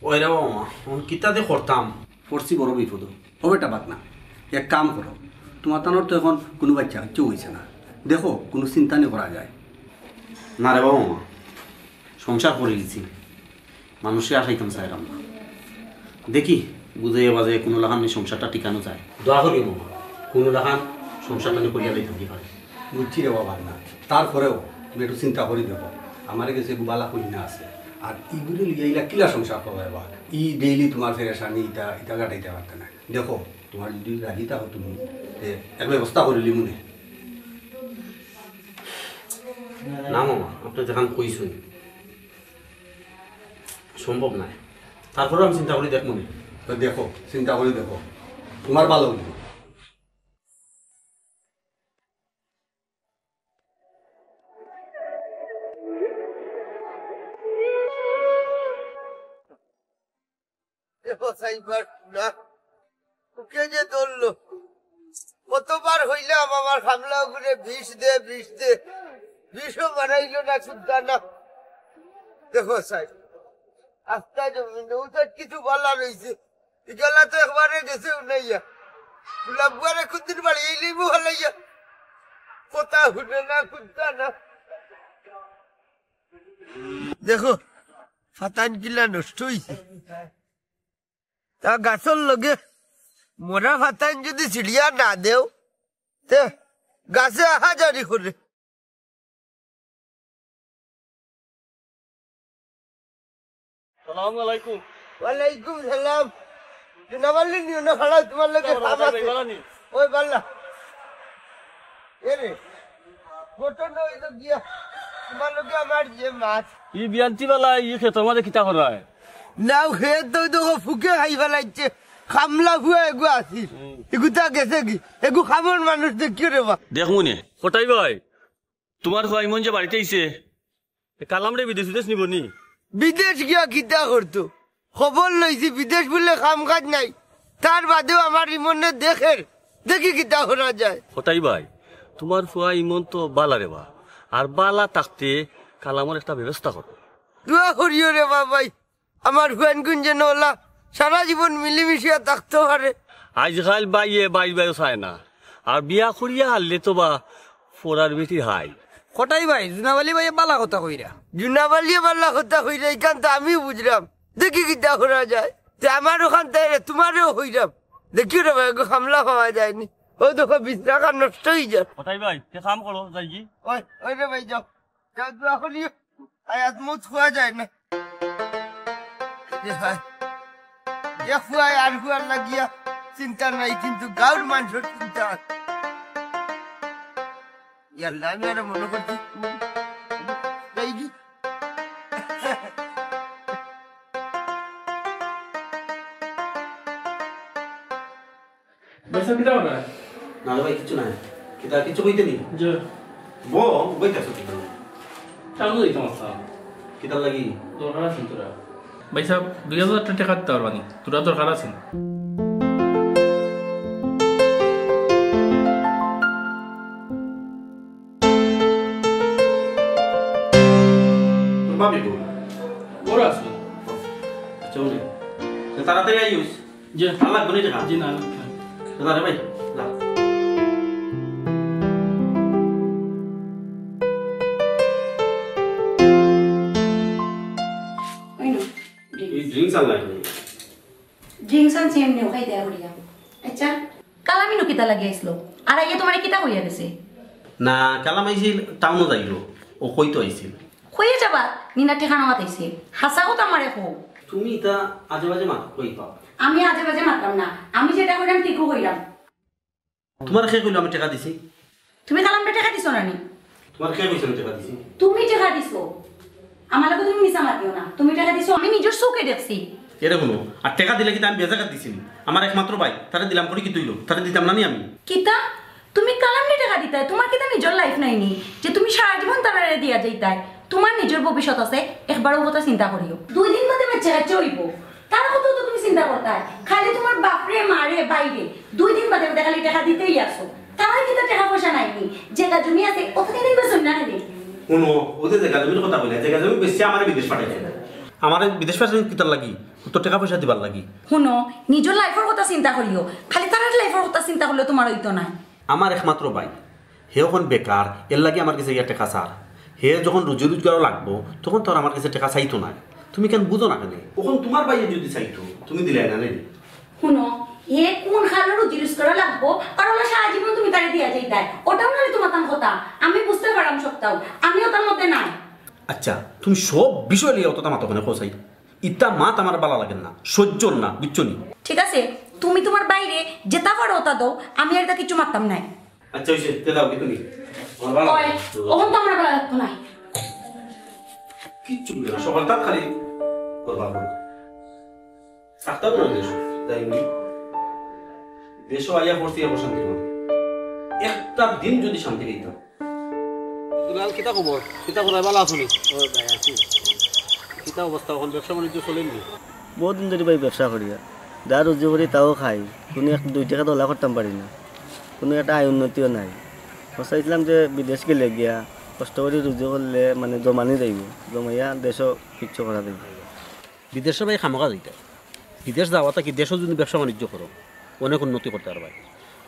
ওই রে মামা, কিতাতে করতাম পড়ছি বড় বিপদ। ও বেটা বাদ না, এক কাম করো, তোমার তানোর তো এখন কোনো বাচ্চা কাচ্চা হয়েছে না, দেখো কোনো চিন্তা নেই করা যায়। না রে বাবা, মামা সংসার করে গেছি, মানুষে আসাইতাম চাইলাম না। দেখি বুঝে বাজে কোনো লাগান সংসারটা টিকানো যায়। দোয়া করি মামা, কোনো লাগান সংসারটা নিয়ে করিয়া দিতাম কি পারে। বুঝছি রে বাবা না, তারপরেও তুমি একটু চিন্তা করে দেখো, আমার কাছে বালা কইনা আছে, আর ইগুলি লিয়া কিলা সংসার করবে বা ই ডেইলি তোমার ফেরেশানি ইটা ইটা গাড়াইতে পারতে না। দেখো তোমার যদি রাজি থাকো তুমি এক ব্যবস্থা করিলি মনে। না মামা, আপনি যেখান কইসুন সম্ভব নাই, তারপরেও আমি চিন্তা করি দেখ মনে। তো দেখো চিন্তা করে দেখো, তোমার ভালো হইল। যে ধরলো কতবার হইলাম আমার খামলা করে বিষ দে বিষও বানাইল না শুদ্ধা না। দেখো সাহেব আস্তা জমি কিছু বলা রয়েছে, গেলা তো একবারে গেছে উনাইয়া গুলাবুয়ারে খুদির বাড়ি এই লিবু হলাইয়া কথা শুনে না শুদ্ধা না। দেখো ফাতান কিলা নষ্ট হইছে, তা গাছর লগে মরা ফাতান যদি চিড়িয়া না দেও তে গাছে আহা জারি করে। ওয়ালাইকুম সালাম। জনাবালি নিও না খালা, তোমার লগে কাম আছে। ওই বাল্লা এরে গোটন হইল গিয়া তোমার লগে আমার যে মাছ ই বিয়ান্তি বালা ই খেতর মাঝে কিতা করা হয় নাও খেয়ে তো দেখো ফুকে খাই ফেলাইছে। খামলা ফুয়া এগু আসি এগুতা গেছে কি এগু খামর মানুষ দেখি রে বা দেখুন কোটাই ভাই তোমার ভাই মন যে বাড়িতে আইছে কালাম রে বিদেশ বিদেশ নিব নি? বিদেশ গিয়া কিতা করতো খবর লইছি বিদেশ বলে কাম কাজ নাই, তার বাদেও আমার ইমনে দেখি কিতা করা যায়। কোটাই ভাই তোমার ফুয়া ইমন তো বালা রে বা, আর বালা থাকতে কালামর একটা ব্যবস্থা করো। দোয়া করিও রে বাবাই, আমার হুয়ান গুন যেন ওলা সারা জীবন মিলিমিশিয়া থাকতে পারে। আজকাল বাইয়ে বাই চায় না, আর বিয়া করিয়া হারলে তো বা ফোরার বেটি হাই। কটাই ভাই জুনাবালি ভাই বালা কথা কইরা, জুনাবালিয়ে বাল্লা কথা হইরা এখান তো আমি বুঝলাম, দেখি কিতা করা যায়। আমার ওখান থেকে তোমারও হইলাম, দেখি রে ভাই খামলা পাওয়া যায়নি। ওই দেখো বিছনাটা নষ্ট হয়ে যায়। কোটাই ভাই কাম করো যাই কি ওই রে ভাই যাও যাও, দোয়া করিও আয়াত মুত খোয়া যায় না। আর হুয়ার লাগিয়া চিন্তা নাই, কিন্তু গাঁর মানুষের চিন্তা আছে। আমি আর মনে করছি না ভাই কিছু নাই, কিতা কিছু কইতে নি বো বইতাছো কি কিতা লাগি দরকার আছে তোরা ভাই সাহেব 2000 টাকা দিতে পারবানি? তোরা দরকার আছে ভাবি বল ওরা আছে চলে তাড়াতাড়ি আইস যে আল্লাহ গুনে টাকা জি না দাদা ভাই যা এই ড্রিঙ্কস আনলাই ড্রিঙ্কস আনছি এমনি খাই দেয়া করিয়া। আচ্ছা কালামিনু কিতা লাগি আইসলো আর আইয়া তোমার কিতা হইয়া গেছে? না কালাম আইছিল টাউনও যাইলো, ও কইতো আইছিল। কইয়া যাবা নিনা ঠিকানা মাতাইছে, হাসা কথা আমারে কো। তুমি তা আজে বাজে মাত কই পাও? আমি আজে বাজে মাতলাম না, আমি যেটা কইলাম ঠিকও কইলাম। তোমার কে কইলো আমি টাকা দিছি? তুমি কালামটা টাকা দিছো না নি? তোমার কে কইছো আমি টাকা দিছি? তুমি টাকা দিছো, আমার লাগে তুমি মিছা মাতিও না। তুমি টাকা দিছো আমি নিজের চোখে দেখছি। এরকম আর টাকা দিলে কি আমি বেজাকাত দিছি? আমার একমাত্র ভাই তারে দিলাম করে কি তুইলো, তারে দিতাম না নি আমি? কিতা তুমি কালামনি টাকা দিতাই, তোমার কি নিজের লাইফ নাইনি যে তুমি সারা জীবন তারা দিয়া যাইতাই? তোমার নিজের ভবিষ্যৎ আছে, একবারও কথা চিন্তা করিও। 2 দিন বাদে বাচ্চা কাচ্চা হইব, তার কথা তো তুমি চিন্তা করতাই। খালি তোমার বাপরে মারে বাইরে 2 দিন বাদে বাদে খালি টাকা দিতেই আসো। তার কিন্তু টাকা পয়সা নাইনি, জায়গা জমি আছে ওখানে দেখবে না রে। কোনো ওদের জায়গা জমির কথা বলে, জায়গা জমি বেশি আমার বিদেশ পাঠাইছে, আমার বিদেশ পাঠাই কিতার লাগি, তো টাকা পয়সা দিবার লাগি। শুনো, নিজের লাইফের কথা চিন্তা করিও, খালি তার লাইফের কথা চিন্তা করলে তোমার হইতো না। আমার একমাত্র ভাই, হে এখন বেকার, এর লাগে আমার কাছে টাকা চার। হে যখন রুজি রোজগারও লাগবো তখন তোর আমার কাছে টাকা চাইতো না। তুমি কেন বুঝো না কেন? তখন তোমার ভাইয়ে যদি চাইতো তুমি দিলে না নেই। শুনো, হে কোন খালো রুজি রোজগার লাগবো আর ওলা সারা জীবন তুমি তারে দিয়া যাইতাই, ওটাও না তোমার তার কথা আমি বুঝতে পারাম সপ্তাহ, আমিও তার মধ্যে নাই। আচ্ছা তুমি সব বিষয় নিয়ে অতটা মাথা ওখানে খোঁচাই, ইটা মাত আমার ভালো লাগে না, সহ্য না, বুঝছো নি? ঠিক আছে, তুমি তোমার বাইরে যেটা পারো ওটা দাও, আমি আর তা কিছু মারতাম নাই। আচ্ছা হইছে, তে দাও কি তুমি ওখান তো আমার ভালো লাগতো না। কিচ্ছু না, সকালটা খালি করবা সাতটা করে দেশ তাই নি দেশ আইয়া পড়ছি আবার শান্তি করে একটা দিন যদি শান্তি দিতাম। দুলাল কিতা খবর? কিতা করাই ভালো আছো নি? ও ভাই আছি। কিতা অবস্থা এখন, ব্যবসা বাণিজ্য চলেনি? বহুত দিন ধরে ভাই ব্যবসা করি, যা রুজি করি তাও খাই, কোনো 2 টাকা দলা করতাম পারি না, কোনো একটা আয় উন্নতিও নাই। চাইছিলাম যে বিদেশ গেলে গিয়া কষ্ট করে রুজি করলে মানে জমানি যাইব, জমাইয়া দেশও কিচ্ছু করা যাইব। বিদেশে ভাই খামকা যাইতে, বিদেশ যাওয়াটা কি দেশও যদি ব্যবসা বাণিজ্য করো অনেক উন্নতি করতে পারবাই।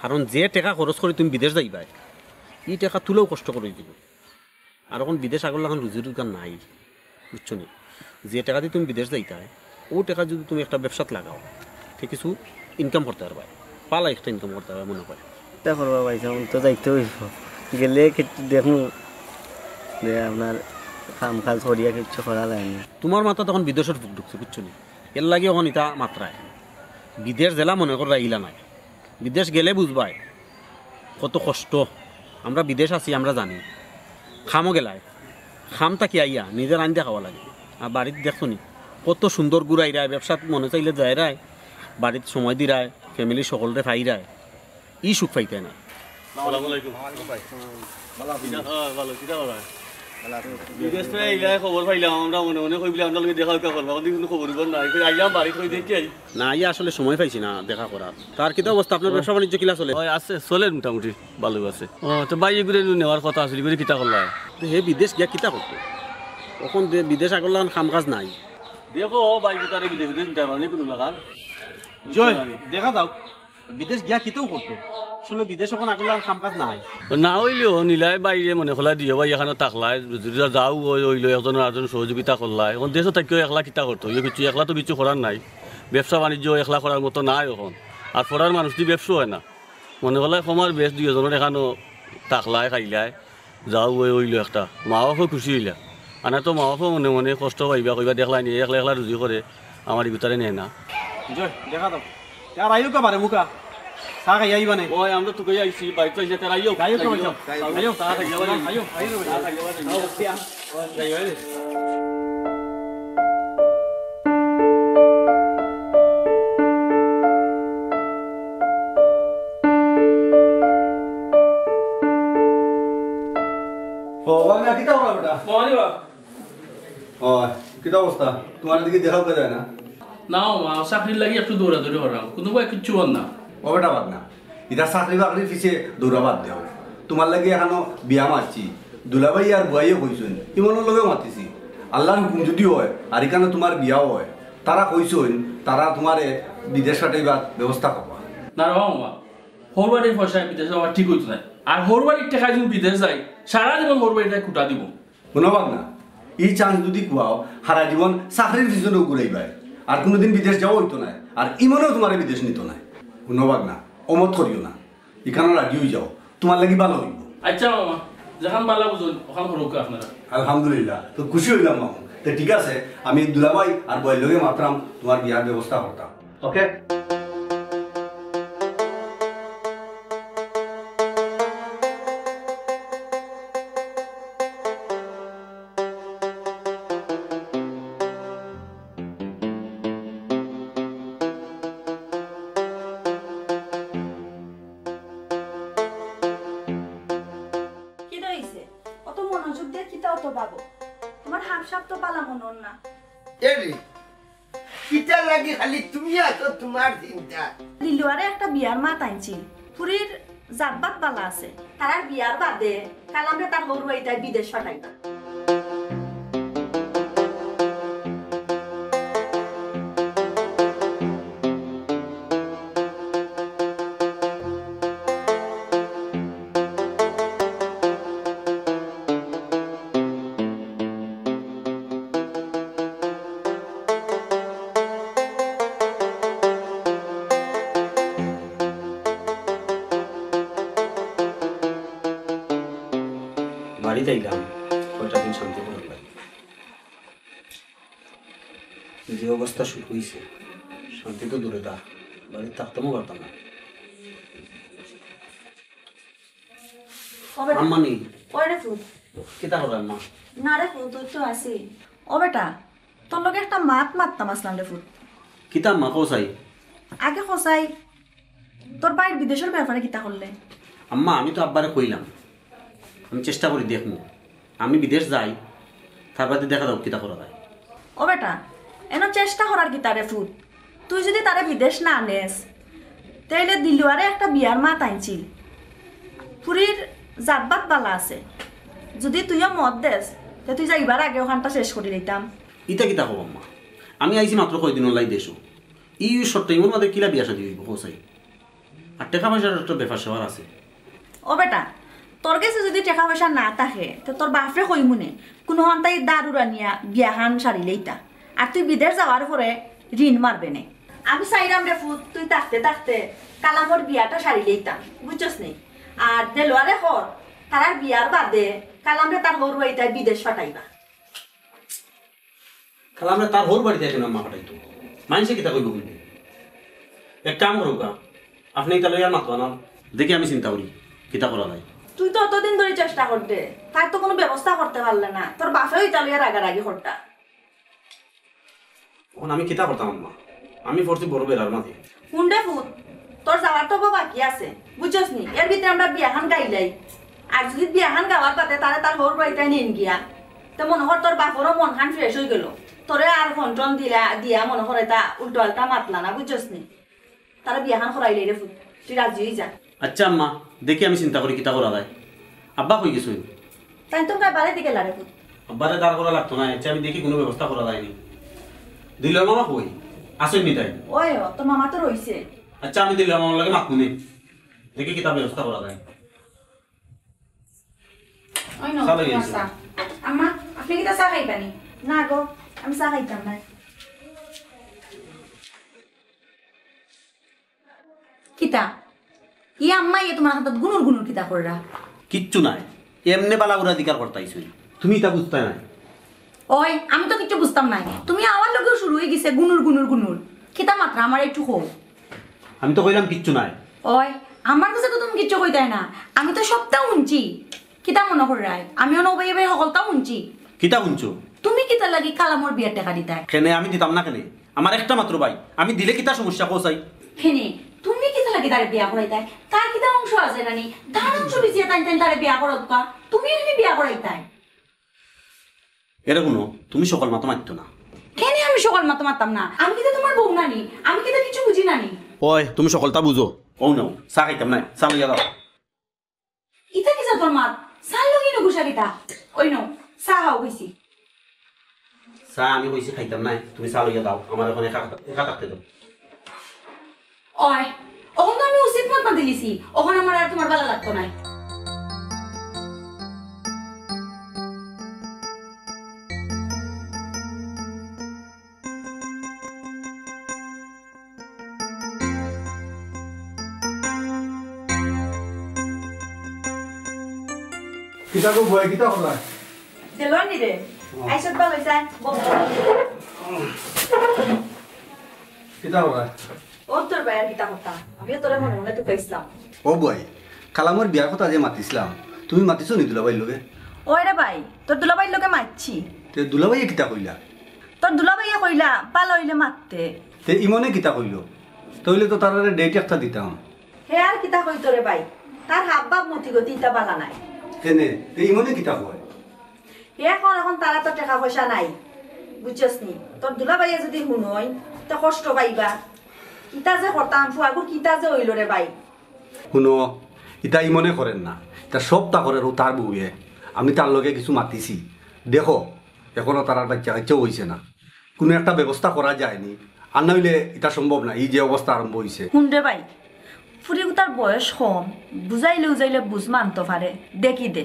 কারণ যে টাকা খরচ করে তুমি বিদেশ যাইবাই এই টাকা তুলেও কষ্ট করে দিব। আর এখন বিদেশ আগর এখন রুজি রোজগার নাই, বুঝছো নি? যে টাকা দিয়ে তুমি বিদেশ যাইতাই ও টাকা যদি তুমি একটা ব্যবসাত লাগাও ঠিক কিছু ইনকাম করতে পারবাই, পালা একটা ইনকাম করতে পারবে মনে করে। তা করবা ভাই, তো যাইতে হইব, গেলে দেখুন যে আপনার কাম কাজ করিয়া কিচ্ছু করা যায় না। তোমার মাথা তখন বিদেশের ফুক ঢুকছে, বুঝছো নি? এর লাগে এখন ইটা মাত্রায় বিদেশ জেলা মনে করা ইলা নাই, বিদেশ গেলে বুঝবাই কত কষ্ট। আমরা বিদেশ আছি আমরা জানি, খামও গেলায় খামটা কি আইয়া নিজের আইনটা খাওয়া লাগে। আর বাড়িতে দেখছো নি কত সুন্দর ঘুরাই রায়, ব্যবসাত মনে চাইলে যায় রায়, বাড়িতে সময় দি রায়, ফ্যামিলি সকলরে ফাই রায়, ই সুখ পাইতে না। না ইয়া আসলে সময় পাইছি না দেখা করার। তার কিতা অবস্থা? আপনার ব্যবসা বাণিজ্য কিলা চলে? আছে, চলে মোটামুটি ভালো আছে। তো বাইরে ঘুরে নেওয়ার কথা আসলে ঘুরে কিতা করলা? হে বিদেশ গিয়া কিতা করতো, এখন বিদেশ আগর লাগান কাম কাজ নাই। দেখো বাইরে তারে বিদেশ চিন্তা করেনি কোনো লাগার জয় দেখা যাও বিদেশ গিয়া কিতাও করতো, আসলে বিদেশ এখন আগর লাগান কাম কাজ নাই। না হইলেও নিলাই বাইরে মনে খোলা দিয়ে বা এখানে থাকলাই যদি যাও হইলো একজনের আরেকজন সহযোগিতা করলাই। এখন দেশও থাকিও একলা কিতা করতো, কিছু একলা তো কিছু করার নাই, ব্যবসা বাণিজ্য একলা করার মতো নাই এখন। আর পড়ার মানুষটি ব্যবসা হয় না, মনে হলাই সময়ের বেশ 2 জনের এখানো থাকলাই খাইলাই যাও হইলো একটা, মা বাপও খুশি হইলা। আনা তো মা বাপও মনে মনে কষ্ট পাইবা কইবা দেখলাই নিয়ে একলা একলা রুজি করে আমার ভিতরে নেয় না। জয় দেখা দাও আর আইও কাবারে মুকা চা খাই আইবা নে? ওই আমরা তো কই আইছি বাইক তো যেতে আইও আইও তো আইও চা খাই যাবা আইও আইও চা খাই যাবা কিতা করা বেটা? কিতা অবস্থা? তোমার দিকে দেখাও কে যায় না? না মা চাকরির লাগি একটু দৌড়াদৌড়ি করাম, কোনোবাই কিচ্ছু বল না। ও বেটা বাদ না, এটা চাকরি বাকরির পিছিয়ে দৌড়াবাদ দেও। তোমার লাগে এখানো বিয়া মারছি, দুলাভাই আর বুয়াইও কইছেন, ইমনের লগে মাতিছি। আল্লাহর হুকুম যদি হয় আর এখানে তোমার বিয়াও হয়, তারা কইছেন তারা তোমারে বিদেশ পাঠাইবার ব্যবস্থা করবা। না রে মামা, হরবাড়ির পয়সা বিদেশে আমার ঠিক হইতো না। আর হরবাড়ির টাকা যদি বিদেশ যাই সারা জীবন হরবাড়িটাই খুঁটা দিব। শুনবাক না, এই চান্স যদি কুয়াও সারা জীবন চাকরির পিছনেও ঘুরাইবাই, আর কোনোদিন বিদেশ যাওয়া হইতো না, আর ইমনেও তোমার বিদেশ নিত না। শুনবাক না, অমত করিও না, এখানে রাগিও যাও, তোমার লাগি ভালো হইব। আচ্ছা মামা, যেখান ভালো বুঝুন ওখান হরক আপনারা। আলহামদুলিল্লাহ, তো খুশি হইলাম মামু। তো ঠিক আছে, আমি দুলাভাই আর বয়ের লগে মাত্রাম তোমার বিয়ার ব্যবস্থা করতাম। ওকে। বাবু তোমার হাফ সাপ তো পালা মনন না এরে কিটা লাগি খালি তুমি আছো তোমার চিন্তা লিলুয়ারে একটা বিয়ার মা তাইছি পুরীর জাব্বাত বালা আছে তার বিয়ার বাদে কালামরে তার হরু এইটাই বিদেশ পাঠাইবা বাড়িতে এলাম কয়টা দিন শান্তি করে পাই যে অবস্থা শুরু হয়েছে শান্তি তো দূরে থাক বাড়িতে থাকতেও পারতাম না আম্মা নেই ওরে ফুল কিতা করে আম্মা না রে ফুল তুই তো আসি ও বেটা তোর লগে একটা মারতাম আসলাম রে ফুল কিতা আম্মা কোসাই আগে খসাই তোর বাইর বিদেশের ব্যাপারে কিতা করলে আম্মা আমি তো আব্বারে কইলাম আমি চেষ্টা করি দেখবো আমি বিদেশ যাই তার বাদে দেখা দাও কিতা করা যায় ও বেটা এন চেষ্টা করার কি তারে ফুট তুই যদি তারে বিদেশ না আনেস তাইলে দিলুয়ারে একটা বিয়ার মা তাইছি পুরীর জাতবাত বালা আছে যদি তুইও মত দেস তে তুই যাইবার আগে ওখানটা শেষ করে দিতাম ইতা কিতা কব আম্মা আমি আইছি মাত্র কয়দিন লাই দেশো ই শর্ট টাইমের মধ্যে কিলা বিয়া সাদি হইব হোসাই আর টাকা পয়সার একটা ব্যাপার সেবার আছে ও বেটা তোর কাছে যদি টাকা পয়সা না থাকে তো তোর বাপরে কই মনে কোনো হন্তাই দারুরা নিয়া বিয়াহান সারিলেইতা আর তুই বিদেশ যাওয়ার পরে ঋণ মারবে নে আমি চাইলাম রে ফুট তুই থাকতে থাকতে কালামর বিয়াটা সারিলেইতাম বুঝছস নি আর দেলোয়ারে হর তার বিয়ার বাদে কালামরে তার হরু এইটাই বিদেশ পাঠাইবা খালা আমরা তার হোর বাড়িতে আসেন আম্মা পাঠাইতো মানুষে কিতা কইব কিন্তু এক কাম করুক আপনি তাহলে আর মাতো না দেখি আমি চিন্তা করি কিতা করা যায় তুই তো অতদিন ধরে চেষ্টা করতে তার তো কোনো ব্যবস্থা করতে পারলে না তোর বাপেও ইতালিয়ার আগারাগি হরটা এখন আমি কিতা করতাম আম্মা আমি পড়ছি বড় বেড়ার মাঝে হুন্ডে ফুট তোর যাওয়ার তো বাকি আছে বুঝছস নি এর ভিতরে আমরা বিয়াখান গাইলাই আর যদি বিয়াখান গাওয়ার পাতে তারে তার হর বাড়িতে নিন গিয়া তো মনে কর তোর বাপরও মন খান ফ্রেশ হয়ে গেল তোরে আর ফন্টন দিয়া মনে কর এটা উল্টো আলটা মাতলা না বুঝছস নি তারা বিয়াখান করাইলে রে ফুট তুই রাজি যা আচ্ছা আম্মা দেখি আমি চিন্তা করি কিতা করা যায় আব্বা কই গেছুন তাই তো বাড়ি দিকে লারে ফুট আব্বারে দাঁড় করা লাগতো না আচ্ছা আমি দেখি কোনো ব্যবস্থা করা যায়নি দিলার মামা কই আসেন নি তাই ওই তোর মামা তো রইছে আচ্ছা আমি দিলার মামার লাগে মাকুনি দেখি কিতা ব্যবস্থা করা যায় ওই না চলো গেছি। আম্মা আপনি কি তা চা খাইবানি না গো আমি চা খাইতাম না কিতা ই আম্মা এ তোমার হাতত গুনুর গুনুর কিতা কররা কিচ্ছু নাই এমনি বালাগুড়া অধিকার করতাইছুন তুমি তা বুঝতে নাই ওই আমি তো কিছু বুঝতাম না তুমি আমার লগেও শুরু হয়ে গেছে গুনুর গুনুর গুনুর কিতা মাত্রা আমার একটু হোক আমি তো কইলাম কিচ্ছু নাই ওই আমার কাছে তো তুমি কিচ্ছু কইতাই না আমি তো সবটাও শুনছি কিতা মনে করে রায় আমিও নবাই এবার সকলটাও শুনছি কিতা শুনছো তুমি কিতা লাগি কালামর বিয়ার টাকা দিতাই কেনে আমি দিতাম না কেনে আমার একটা মাত্র ভাই আমি দিলে কিতা সমস্যা কোসাই হেনে তুমি কিতা লাগি তারে বিয়া করাইতাই তার কিতা অংশ আছে নানি তার অংশ বিছিয়ে তাই তাই তারে বিয়া করাত কা তুমি এখানে বিয়া করাইতাই এরকম তুমি সকল মাতো মারতো না কেন আমি সকাল মাতো মারতাম না আমি কিতা তোমার বউ নানি আমি কিতা কিছু বুঝি নানি ওই তুমি সকলটা বুঝো ও নাও চা খাইতাম নাই চা লইয়া দাও ইতা কিসা তোর মাত সাল লগি নগুসা কিতা ওই নো চা হাও কইছি চা আমি কইছি খাইতাম নাই তুমি চা লইয়া দাও আমার এখন একা থাকতে দাও ওই ওখান তো আমি উচিত মত না দিলিছি ওখানে আমার আর তোমার ভালো লাগতো নাই কিতা গো বয় কিতা হলা দেলোয়ার নি রে আইসত ভালো হইছে কিতা হলা ও তোর বাইর কিতা কথা আমিও তোরে মনে মনে তো কইছিলাম ও বয় কালামর বিয়ার কথা যে মাতিছিলাম তুমি মাতিছো নি দুলাবাইর লগে ওই রে ভাই তোর দুলাবাইর লগে মারছি তে দুলাবাইয়ে কিতা কইলা তোর দুলাবাইয়া কইলা ভালো হইলে মারতে তে ইমনে কিতা কইল তইলে তো তার ডেট একটা দিতাম হে আর কিতা কইতো রে ভাই তার হাব বাপ মতি গতি ইতা বালা নাই তেনে তে ইমনে কিতা কয় এখন এখন তারা তো টাকা পয়সা নাই বুঝছস নি তোর দুলাভাইয়ে যদি শুনই তো কষ্ট পাইবা কিতা যে করতাম ফুয়াগুর কিতা যে হইল রে ভাই শুনো ইটা ই মনে করেন না এটা সব তা করে তার বউয়ে আমি তার লগে কিছু মাতিছি দেখো এখনো তার বাচ্চা কাচ্চাও হয়েছে না কোনো একটা ব্যবস্থা করা যায়নি আর নইলে এটা সম্ভব না এই যে অবস্থা আরম্ভ হয়েছে শুন রে ভাই ফুরিগুতার বয়স কম বুঝাইলে উজাইলে বুঝ মানতে পারে দেখি দে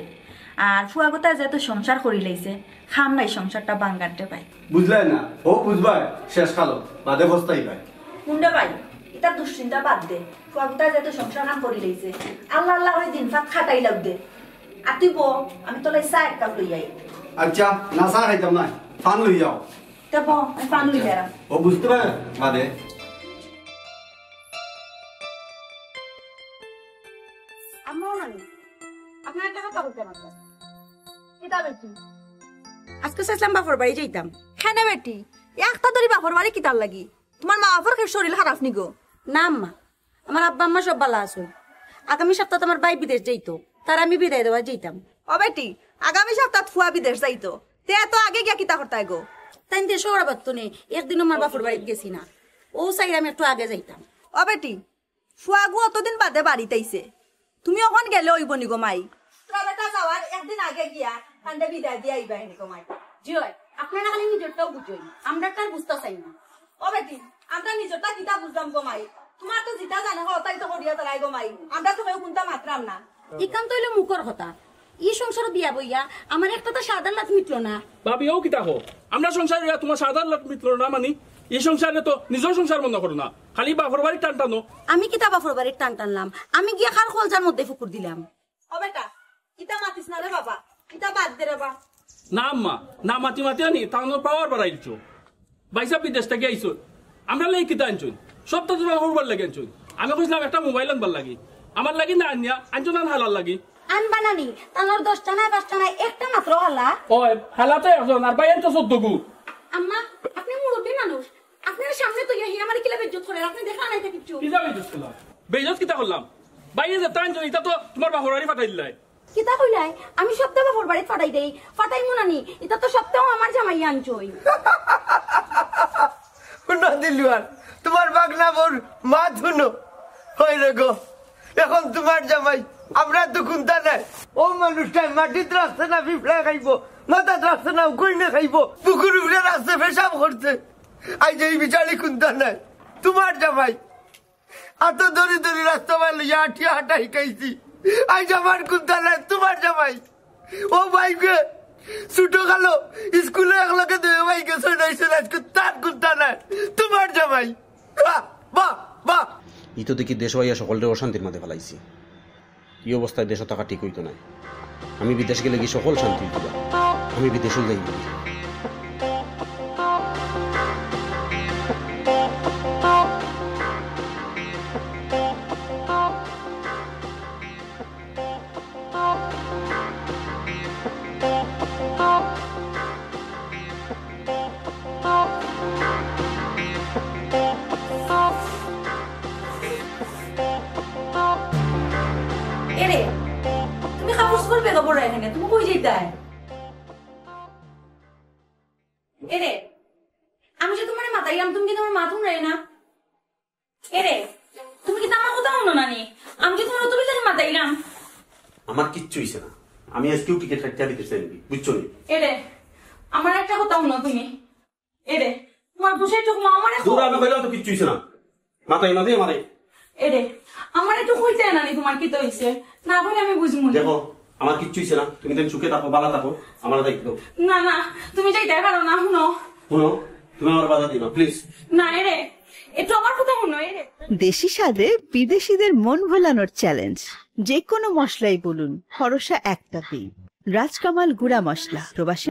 আর ফুয়াগুতা যেহেতু সংসার করি লাইছে খাম নাই সংসারটা বাঙ্গারতে ভাই বুঝলাই না ও বুঝবাই শেষ কালো বাদে বস্তাই ভাই শুন রে ভাই এটা দুশ্চিন্তা বাদ দে ফুয়াগুতা যেহেতু সংসার কাম করি লাইছে আল্লাহ আল্লাহ করে দিন ফাঁক খাটাই লাগ দে আর তুই বো আমি তোলাই চা এক কাপ লই আই আচ্ছা না চা খাইতাম না ফান লই যাও তে বো আমি পান লই বেড়াম ও বুঝতে পারে বাদে আপনার টাকা পাবো কেন আজকে চাইছিলাম বাপর বাড়ি যাইতাম খেনে বেটি একটা ধরি বাপর বাড়ি কিতার লাগি তোমার মা বাপর শরীর খারাপ নি গো না আম্মা আমার আব্বা আম্মা সব ভালো আছে আগামী সপ্তাহে আমার ভাই বিদেশ যাইতো তার আমি বিদায় দেওয়া যাইতাম ও বেটি আগামী সপ্তাহ ফুয়া বিদেশ যাইতো তে এত আগে গিয়া কিতা করতাই গো তাই দেশে ওরা বাড়তো নেই একদিন আমার বাপর বাড়িতে গেছি না ও চাই আমি একটু আগে যাইতাম ও বেটি ফুয়াগু অতদিন বাদে বাড়িতে আইছে তুমি ওখান গেলে ওইব নি গো মাই তোরা বেটা যাওয়ার একদিন আগে গিয়া কান্দে বিদায় দিয়ে আইবা নি গো মাই জয় আপনারা খালি নিজেরটাও বুঝই আমরা তার বুঝতে চাই না ও বেটি আমরা নিজরটা কিতা বুঝলাম গো মাই তোমার তো যেটা জানে হতাই তো করিয়া তারাই গো মাই আমরা তো কোনটা মাত্রাম না একান্ত হইলে মুখর কথা ই সংসার বিয়া বইয়া আমার একটা তো সাধারণ লাভ মিটলো না ভাবি ও কিতা হো আমরা সংসার তোমার সাধারণ লোক মিটল না মানি এই সংসারে তো নিজের সংসার মনে করো না খালি বাপর বাড়ি টান টানো আমি কিতা বাপর বাড়ির টান টানলাম আমি গিয়া খার খোলজার মধ্যে ফুকুর দিলাম ও বেটা কিতা মাতিস না রে বাবা কিতা বাদ দে রে বাবা না আম্মা না মাতি মাতি আনি টাউনের পাওয়ার বাড়াইছো বাইসা বিদেশ থেকে আইছো আমরা লাগি কিতা আনছুন সপ্তাহ তোমার করবার লাগে আনছুন আমি কইছিলাম একটা মোবাইল আনবার লাগি আমার লাগি না আনিয়া আনছো না হালার লাগি আনবা নানি তানোর 10টা না 5টা না একটা মাত্র হালা ও হালাতে একজন আর বাইরে তো 14 গু আম্মা আপনি মুরব্বী মানুষ আপনার সামনে তো ইয়া আমার কিলা বেজ্জত করে আপনি দেখা নাই তা কিছু কি যাবে বেজত করলাম বেজত কিতা করলাম বাইরে যে টাইম এটা তো তোমার বাপর বাড়ি পাঠাই দিলাই কিতা কইলাই আমি সপ্তাহ বাপর বাড়ি পাঠাই দেই পাঠাই মুনানি এটা তো সপ্তাহ আমার জামাই আনছই শুনো দিলুয়ার তোমার বাগনা বোর মা শুনো হয় রে গো এখন তোমার জামাই আমরা তো কুন্তা নাই ও মানুষটা মাটিতে রাখছে না পিঁপড়া খাইবো মাথাত রাখছে না কইনে খাইবো পুকুর উপরে রাখছে পেশাব করছে আজ এই বিচারি কুন্তা নাই তোমার জামাই এত দড়ি দড়ি রাস্তা পারলে আঠিয়া হাঁটা শিখাইছি আজ আমার কুন্তা নাই তোমার জামাই ও ভাইকে ছুটো গেল স্কুলে একলগে দুই ভাইকে শোনাইছে আজকে তার কুন্তা নাই তোমার জামাই বাহ বাহ ই তো দেখি দেশ হইয়া সকলের অশান্তির মধ্যে ফেলাইছি এই অবস্থায় দেশ থাকা ঠিক হইতো না আমি বিদেশ গেলে কি সকল শান্তি হইতো আমি বিদেশে যাই এরে তুমি কাপড় করবে খবর এখানে তুমি কই যাইতাই এরে আমি যে তোমার মাতাইলাম তুমি কি তোমার মাথুন রে না এরে তুমি কি আমার কথা শুনো নানি আমি যে তোমার তুমি জানি মাতাইলাম আমার কিচ্ছু হইছে না আমি আজকেও টিকিট কাটতে দিতে চাই বুঝছো নি এরে আমার একটা কথা শুনো তুমি এরে তোমার দুষে চোখ আমার দূর আমি কইলাম তো কিচ্ছু হইছে না মাথায় না দিয়ে মারে এরে আমার একটু কইতে নানি তোমার কি তো হইছে না বলে আমি বুঝমু দেখো আমার কিচ্ছু হইছে না তুমি দেন সুখে থাকো ভালো থাকো আমার দায়িত্ব না না তুমি যাই দেখারো না শুনো শুনো তুমি আমার বাধা দিও প্লিজ না এরে একটু আমার কথা শুনো এরে দেশি স্বাদে বিদেশিদের মন ভোলানোর চ্যালেঞ্জ যে কোনো মশলাই বলুন ভরসা একটাতেই রাজকামাল গুঁড়া মশলা প্রবাসী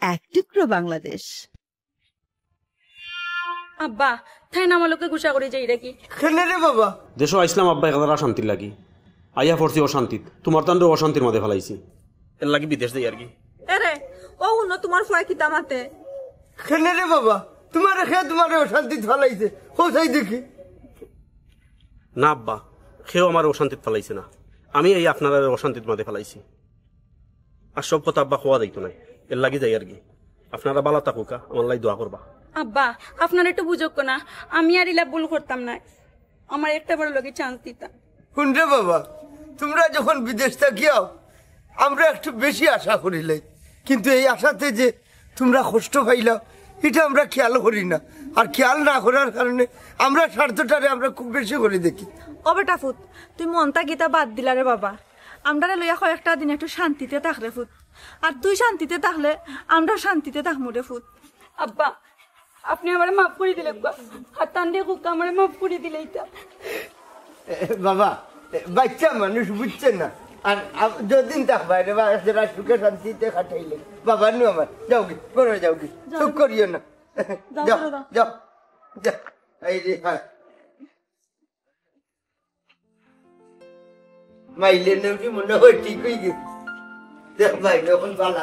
এক টুকরো বাংলাদেশ আব্বা তাই না আমার লোকে গুছা করে যাই রাখি খেলে রে বাবা দেশ আইসলাম আব্বা একদারা শান্তির লাগি আইয়া পড়ছি অশান্তিত তোমার তান্ড অশান্তির মধ্যে ফেলাইছি এর লাগি বিদেশ যাই আর কি এরে ও হুনো তোমার ফুয়া কিতা মাতে খেলে রে বাবা তোমার খেয়ে তোমার অশান্তি ফেলাইছে কোথায় দেখি না আব্বা খেয়েও আমার অশান্তিত ফেলাইছে না আমি এই আপনার অশান্তির মধ্যে ফেলাইছি আর সব কথা আব্বা খোয়া যাইতো নাই এর লাগি যাই আর কি আপনারা ভালো থাকুকা আমার লাই দোয়া করবা আব্বা আপনার একটু বুঝক না আমি আর ইলা ভুল করতাম না আমার একটা বড় লোকে চান্স দিতাম শুনরে বাবা তোমরা যখন বিদেশ থাকিয়াও আমরা একটু বেশি আশা করিলে কিন্তু এই আশাতে যে তোমরা কষ্ট পাইলাও এটা আমরা খেয়াল করি না আর খেয়াল না করার কারণে আমরা স্বার্থটারে আমরা খুব বেশি করে দেখি ও বেটা ফুত তুই মনটা গীতা বাদ দিলা রে বাবা আমরা লইয়া কয়েকটা দিন একটু শান্তিতে থাকলে ফুত আর তুই শান্তিতে থাকলে আমরা শান্তিতে থাকবো রে ফুত আব্বা আপনি আমার মাফ করে দিলে আর টান দিয়ে কুকা আমার মাফ করে দিলে বাবা বাচ্চা মানুষ বুঝছে না আর যদিন থাকবা রে যারা সুখে শান্তিতে কাটাইলে বাবা নু আমার যাও কি করে যাও কি সুখ করিও না যাও যাও যাও এই রে হ্যাঁ মাইলে নেই মনে হয় ঠিক হয়ে গেছে দেখ ভাই এখন ভালো